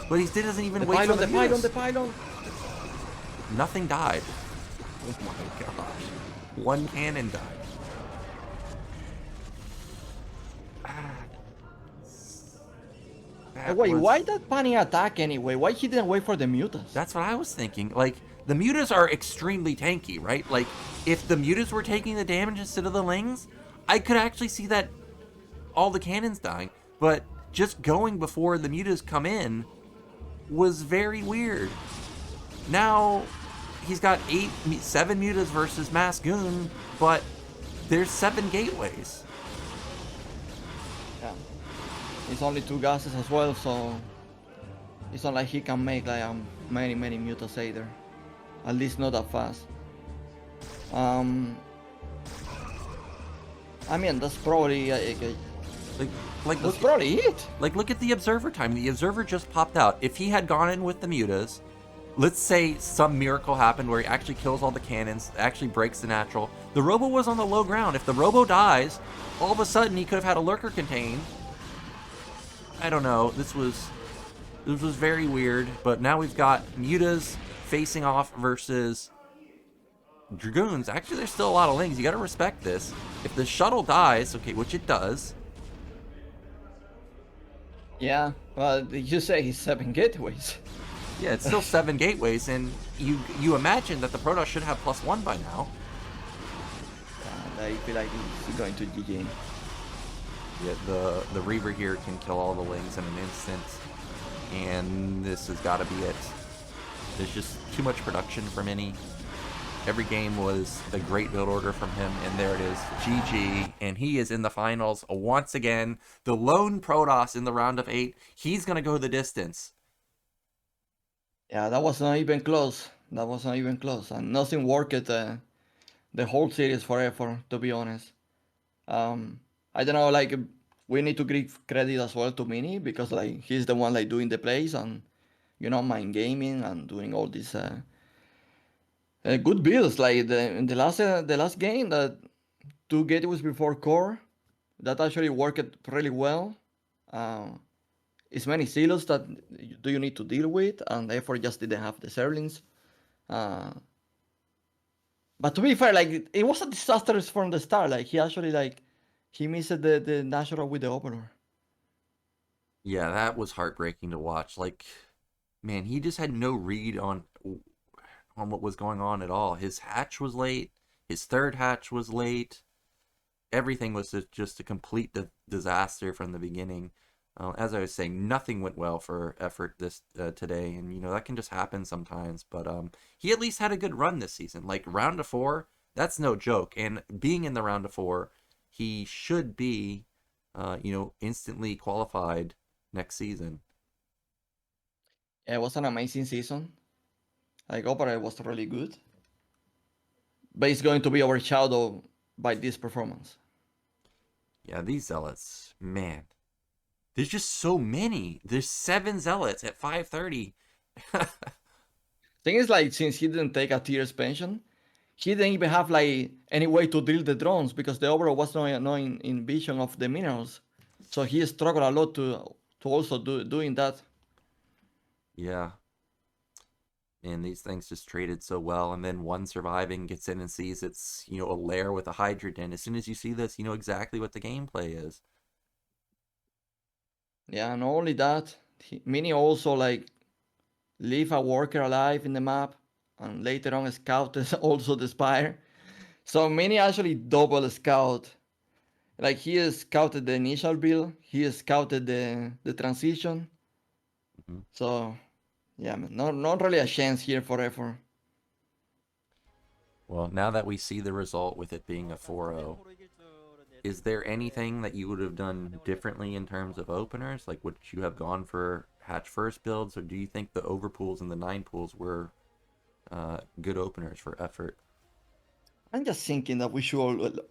but he doesn't even wait for the mutas. The pylon. Nothing died. Oh my gosh. One cannon died. Wait, why that panic attack anyway? Why he didn't wait for the mutas? That's what I was thinking. Like, the mutas are extremely tanky, right? Like, if the mutas were taking the damage instead of the Lings, I could actually see that all the cannons dying. But just going before the mutas come in was very weird. Now, he's got 7 mutas versus Mass Goon, but there's 7 gateways. Yeah. It's only 2 gases as well, so it's not like he can make like many mutas either. At least not that fast. I mean, that's probably Like that's probably it. Like, look at the observer time. The observer just popped out. If he had gone in with the mutas, let's say some miracle happened where he actually kills all the cannons, actually breaks the natural. The Robo was on the low ground. If the Robo dies, all of a sudden he could have had a lurker contained. I don't know. This was very weird. But now we've got mutas facing off versus Dragoons. Actually, there's still a lot of Lings. You got to respect this. If the shuttle dies, okay, which it does. Yeah, well, you say he's 7 gateways. Yeah, it's still 7 gateways, and you imagine that the Protoss should have +1 by now. I feel like he's going to GG. Yeah, the Reaver here can kill all the Lings in an instant, and this has got to be it. There's just too much production from any. Every game was a great build order from him, and there it is, GG, and he is in the finals once again. The lone Protoss in the round of 8. He's gonna go the distance. Yeah, that was not even close. And nothing worked the whole series for effort, to be honest. I don't know, like, we need to give credit as well to Mini, because like he's the one like doing the plays and, you know, mind gaming and doing all these good builds. Like in the last game, that 2 gateways before core, that actually worked really well. It's many silos that you need to deal with, and therefore just didn't have the serlings. But to be fair, like, it was a disaster from the start. Like, he actually like he missed the natural with the opener. Yeah, that was heartbreaking to watch. Like, man, he just had no read on what was going on at all. His hatch was late. His third hatch was late. Everything was just a complete disaster from the beginning. As I was saying, nothing went well for effort this today, and you know that can just happen sometimes. But he at least had a good run this season. Like, round of 4, that's no joke. And being in the round of 4, he should be, instantly qualified next season. Yeah, it was an amazing season. Like, Opera was really good, but it's going to be overshadowed by this performance. Yeah, these zealots, man. There's just so many. There's 7 zealots at 530. Thing is, like, since he didn't take a tier expansion, he didn't even have like any way to drill the drones, because the overall was not in vision of the minerals. So he struggled a lot to also doing that. Yeah. and these things just traded so well. And then one surviving gets in and sees it's, you know, a lair with a hydrogen. As soon as you see this, you know exactly what the gameplay is. Yeah, and not only that, Mini also like leave a worker alive in the map, and later on scouted also the spire. So Mini actually double scout. Like he has scouted the initial build, he has scouted the transition. Mhm. So yeah, man, not really a chance here for effort. Well, now that we see the result with it being a 4-0, is there anything that you would have done differently in terms of openers? Like, would you have gone for hatch first builds, or do you think the overpools and the 9 pools were good openers for effort? I'm just thinking that we should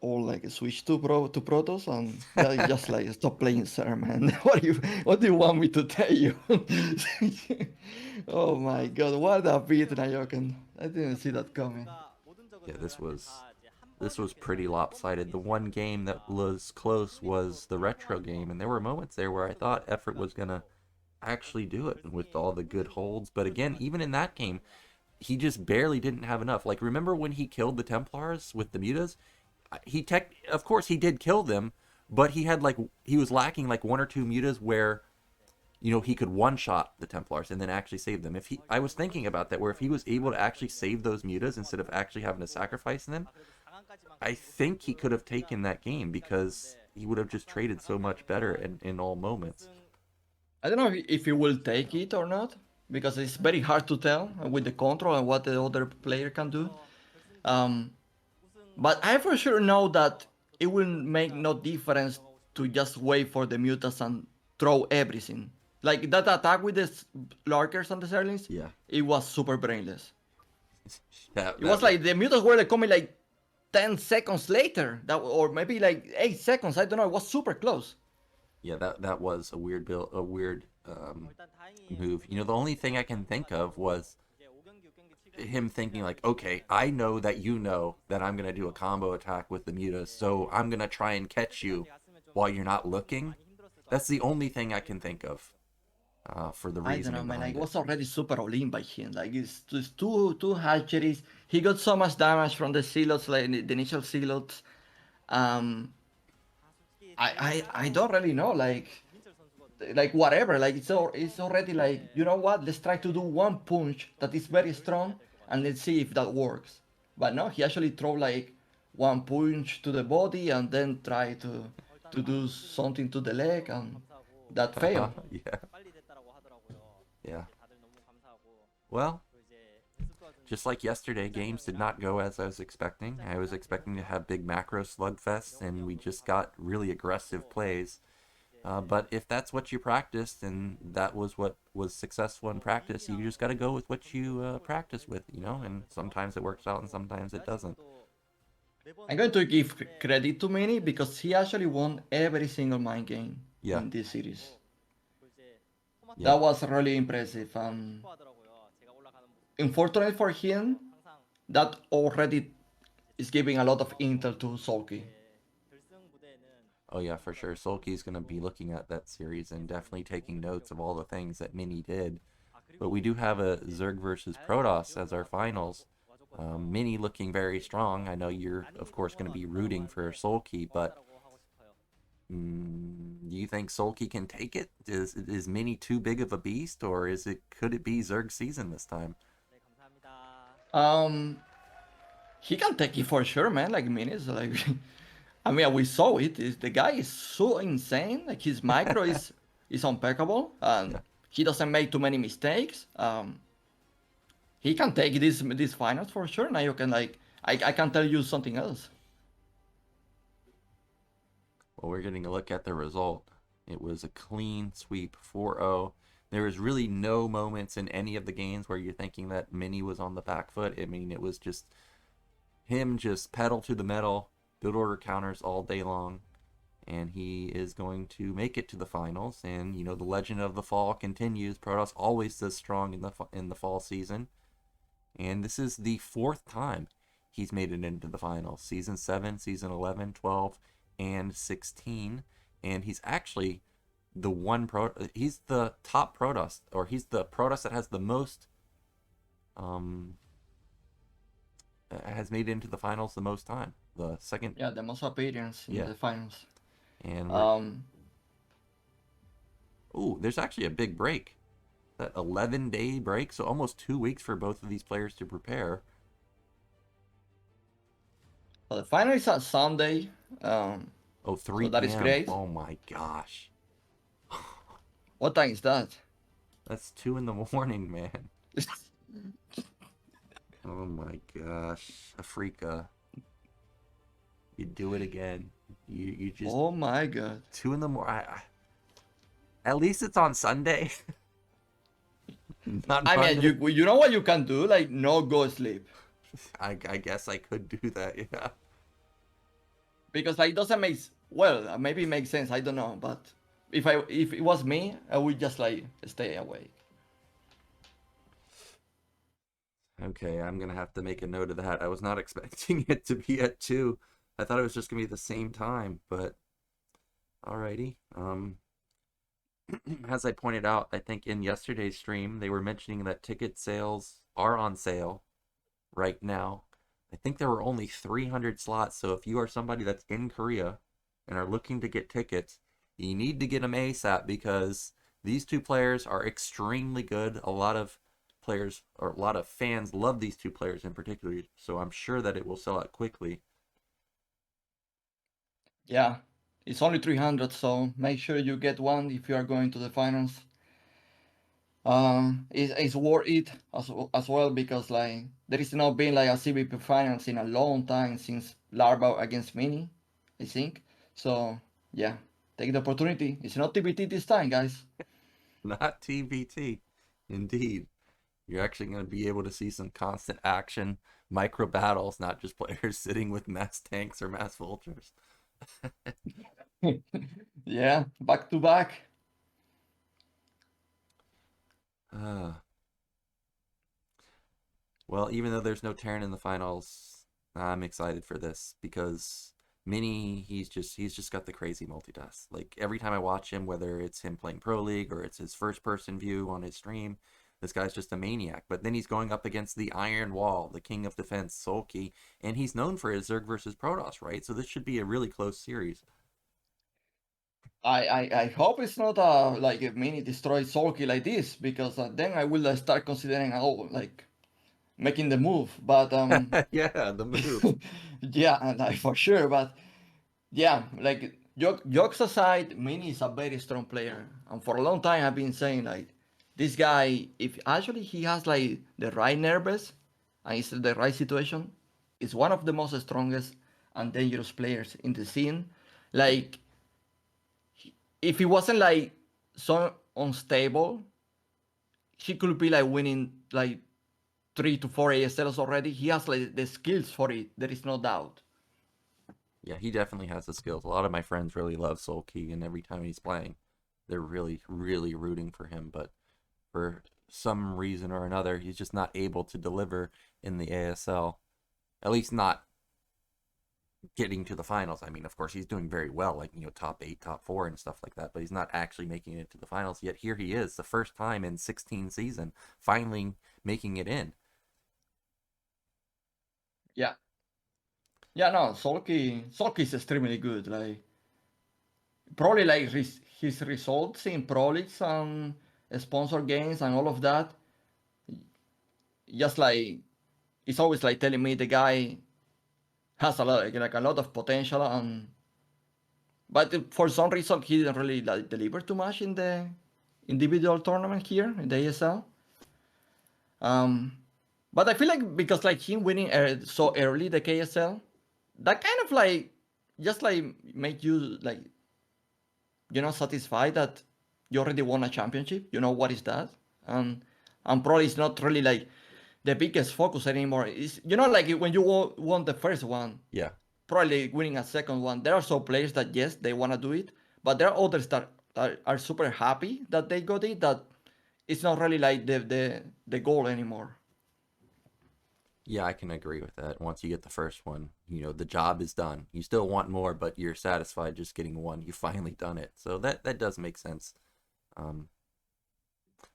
all like switch to Protoss and just like stop playing Sir, man. What do you want me to tell you? Oh my god, what a beat, Nyoken. I didn't see that coming. Yeah, this was pretty lopsided. The one game that was close was the retro game, and there were moments there where I thought effort was gonna actually do it with all the good holds. But again, even in that game, he just barely didn't have enough. Like, remember when he killed the Templars with the mutas? Of course he did kill them, but he was lacking like one or two mutas where, you know, he could one shot the Templars and then actually save them. I was thinking about that, where if he was able to actually save those mutas instead of actually having to sacrifice them, I think he could have taken that game, because he would have just traded so much better in all moments. I don't know if he will take it or not, because it's very hard to tell with the control and what the other player can do. Um, but I for sure know that it will make no difference to just wait for the mutants and throw everything. Like that attack with the lurkers and the Zerlings, Yeah. it was super brainless. That, It was like the mutants were like coming like 10 seconds later, or maybe like 8 seconds. I don't know. It was super close. yeah, that was a weird move. You know, the only thing I can think of was him thinking like, okay, I know that you know that I'm gonna do a combo attack with the mutas, so I'm gonna try and catch you while you're not looking. That's the only thing I can think of for the I don't know, reasoning man. Like, behind it it. was already super all-in by him. Like, it's just two hatcheries. He got so much damage from the silos, like the initial silos. Um, I don't really know. Like whatever. Like it's already like, you know what? Let's try to do one punch that is very strong, and let's see if that works. But no, he actually throw like one punch to the body and then try to do something to the leg, and that failed. Yeah, yeah. Well, just like yesterday, games did not go as I was expecting. I was expecting to have big macro slugfests, and we just got really aggressive plays. But if that's what you practiced, and that was what was successful in practice, you just got to go with what you practice with, you know? And sometimes it works out and sometimes it doesn't. I'm going to give credit to Mini because he actually won every single mind game Yeah, in this series. yeah. That was really impressive. Unfortunately for him, that already is giving a lot of intel to Sulky. Oh yeah, for sure. Sulky's gonna be looking at that series and definitely taking notes of all the things that Mini did. But we do have a Zerg versus Protoss as our finals. Mini looking very strong. I know you're, of course, going to be rooting for Sulky, but do you think Sulky can take it? Is Mini too big of a beast, or could it be Zerg season this time? Um, he can take it for sure, man. Like Mini is like, I mean, we saw it. The guy is so insane. Like his micro is impeccable, and Yeah. he doesn't make too many mistakes. He can take this finals for sure. Now you can like, I can tell you something else. Well, we're getting a look at the result. It was a clean sweep, 4-0. There was really no moments in any of the games where you're thinking that Mini was on the back foot. I mean, it was just him just pedal to the metal, build order counters all day long, and he is going to make it to the finals. And you know, the legend of the fall continues. Protoss always does strong in the fall season, and this is the fourth time he's made it into the finals. Season 7, Season 11, 12, and 16, and he's actually he's the top Protoss, or he's the Protoss that has the most has made it into the finals the most time. The second. Yeah, the most appearance in Yeah. the finals. And Um, there's actually a big break. That 11-day break, so almost 2 weeks for both of these players to prepare. the final is on Sunday. Oh, 3 so that is p.m. great. Oh my gosh. What time is that? That's 2 in the morning, man. Oh my gosh. Afrika. You do it again. You just Oh my god. 2 in the morning. At least it's on Sunday. Not I mean, Monday. you know what you can do? Like, no go sleep. I guess I could do that, yeah. Because like, it doesn't make... Well, maybe it makes sense. I don't know. But if it was me, I would just like stay awake. Okay, I'm gonna have to make a note of that. I was not expecting it to be at 2. I thought it was just gonna be the same time, but alrighty. As I pointed out, I think in yesterday's stream, they were mentioning that ticket sales are on sale right now. I think there were only 300 slots, so if you are somebody that's in Korea and are looking to get tickets, you need to get them ASAP because these two players are extremely good. A lot of players, or a lot of fans, love these two players in particular, so I'm sure that it will sell out quickly. Yeah, it's only 300, so make sure you get one if you are going to the finals. It's worth it as well because like there is not been like a CVP finals in a long time since Larva against Mini, I think. So yeah, take the opportunity. It's not TBT this time, guys. Not TBT, indeed. You're actually going to be able to see some constant action, micro battles, not just players sitting with mass tanks or mass vultures. Yeah, back to back. Well, even though there's no Terran in the finals, I'm excited for this because Mini, he's just got the crazy multitask. Like every time I watch him, whether it's him playing Pro League or it's his first person view on his stream, this guy's just a maniac. But then he's going up against the Iron Wall, the king of defense, Sulky, and he's known for his Zerg versus Protoss, right? So this should be a really close series. I hope it's not like a mini destroy Sulky like this because then I will start considering like making the move. But Yeah, the move. yeah, like, for sure. But yeah, like jokes aside, Mini is a very strong player, and for a long time I've been saying like this guy, if actually he has like the right nervous and it's the right situation, is one of the most strongest and dangerous players in the scene. Like if he wasn't like so unstable, he could be like winning like 3 to 4 ASLs already. He has like the skills for it. There is no doubt. Yeah, he definitely has the skills. A lot of my friends really love Sulky, and every time he's playing, they're really, really rooting for him. But for some reason or another, he's just not able to deliver in the ASL. At least not getting to the finals. I mean, of course, he's doing very well, like, top 8, top 4 and stuff like that, but he's not actually making it to the finals. Yet here he is, the first time in 16 season, finally making it in. Yeah. Yeah, no, Sulky is extremely good. Like probably like his results in Pro Leagues and sponsor games and all of that. Just like it's always like telling me the guy has a lot of potential but for some reason he didn't really like deliver too much in the individual tournament here in the ASL. But I feel like because like him winning so early the KSL, that kind of like just like make you like satisfied that you already won a championship. You know what is that? And probably it's not really like the biggest focus anymore. It's like when you won the first one, Yeah. probably winning a second one. There are some players that yes they want to do it, but there are others that are super happy that they got it. That it's not really like the goal anymore. Yeah, I can agree with that. Once you get the first one, the job is done. You still want more, but you're satisfied just getting one. You've finally done it. So that does make sense.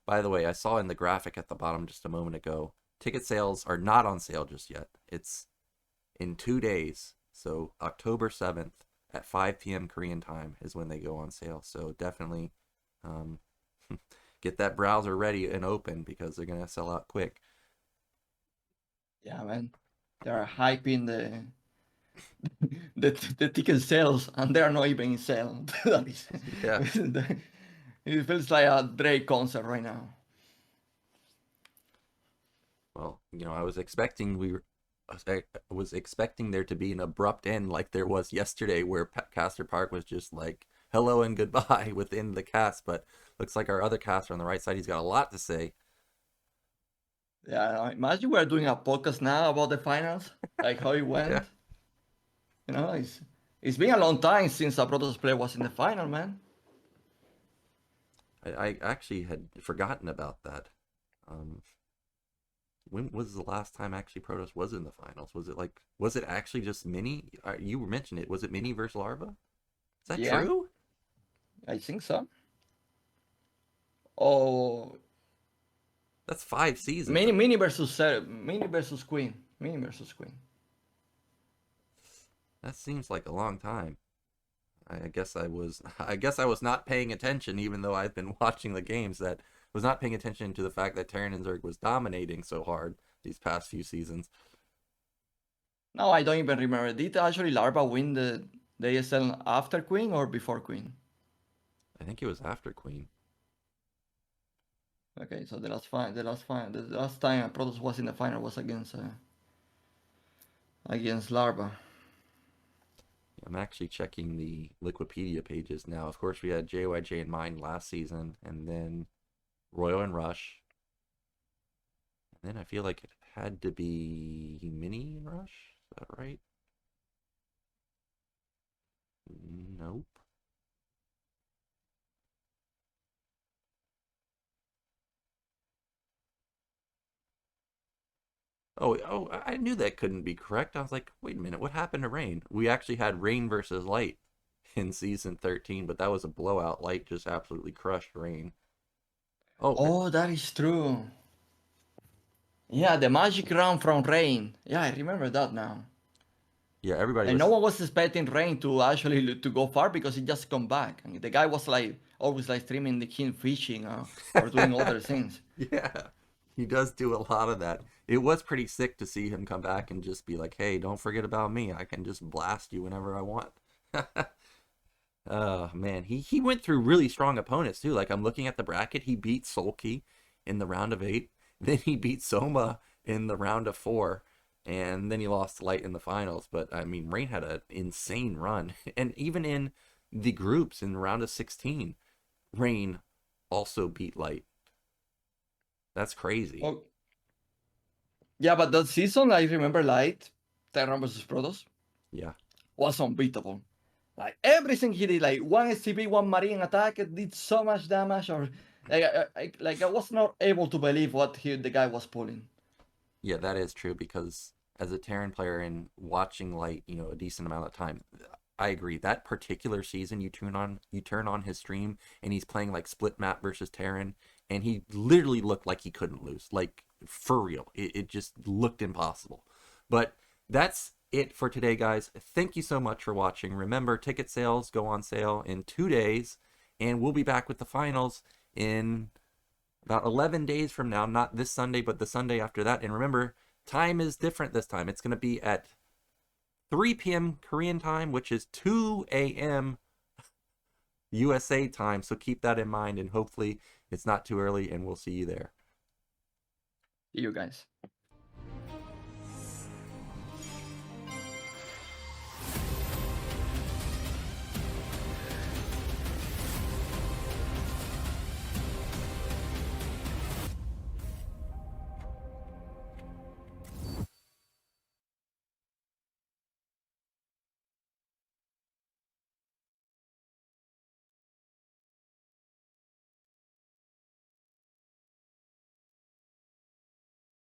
By the way, I saw in the graphic at the bottom just a moment ago ticket sales are not on sale just yet. It's in 2 days. So October 7th at 5 p.m. Korean time is when they go on sale. So definitely get that browser ready and open because they're going to sell out quick. Yeah, man. They are hyping the ticket sales, and they are not even in sale. That is, Yeah. it feels like a Drake concert right now. Well, I was expecting I was expecting there to be an abrupt end like there was yesterday, where Caster Park was just like hello and goodbye within the cast. But looks like our other caster on the right side, he's got a lot to say. Yeah, imagine we're doing a podcast now about the finals, like how it went. Yeah. It's been a long time since a Protoss player was in the final, man. I actually had forgotten about that. When was the last time actually Protoss was in the finals? Was it actually just Mini? You mentioned it. Was it Mini versus Larva? Is that Yeah, true? I think so. Oh, That's 5 seasons. Mini versus Queen, Mini versus Queen. That seems like a long time. I guess I was not paying attention, even though I've been watching the games. That was not paying attention to the fact that Terran and Zerg was dominating so hard these past few seasons. No, I don't even remember. Did actually Larva win the ASL after Queen or before Queen? I think it was after Queen. Okay, so the last time Protoss was in the final was against Larva. I'm actually checking the Liquipedia pages now. Of course, we had JYJ in mind last season, and then Royal and Rush. And then I feel like it had to be Mini and Rush. Is that right? Nope. Oh, I knew that couldn't be correct. I was like, wait a minute, what happened to Rain? We actually had Rain versus Light in season 13, but that was a blowout. Light just absolutely crushed Rain. Oh, that is true. Yeah, the magic round from Rain. Yeah, I remember that now. Yeah, everybody And was. no one was expecting Rain to actually to go far because he just come back. And the guy was like always like streaming the king fishing or doing other things. Yeah, he does do a lot of that. It was pretty sick to see him come back and just be like, hey, don't forget about me. I can just blast you whenever I want. Oh, man. He went through really strong opponents, too. Like, I'm looking at the bracket. He beat Sulky in the round of 8. Then he beat Soma in the round of 4. And then he lost to Light in the finals. But, I mean, Rain had an insane run. And even in the groups in the round of 16, Rain also beat Light. That's crazy. Oh, yeah, but that season I remember Light, Terran versus Protoss, Yeah. was unbeatable. Like everything he did, like one SCP, one Marine attack, it did so much damage. Or like I was not able to believe what the guy was pulling. Yeah, that is true because as a Terran player and watching Light, a decent amount of time, I agree. That particular season, you turn on his stream and he's playing like split map versus Terran, and he literally looked like he couldn't lose, like for real. It just looked impossible. But that's it for today, guys. Thank you so much for watching. Remember, ticket sales go on sale in 2 days, and we'll be back with the finals in about 11 days from now. Not this Sunday, but the Sunday after that. And remember, time is different this time. It's going to be at 3 p.m. Korean time, which is 2 a.m. USA time. So keep that in mind, and hopefully it's not too early, and we'll see you there. See you guys.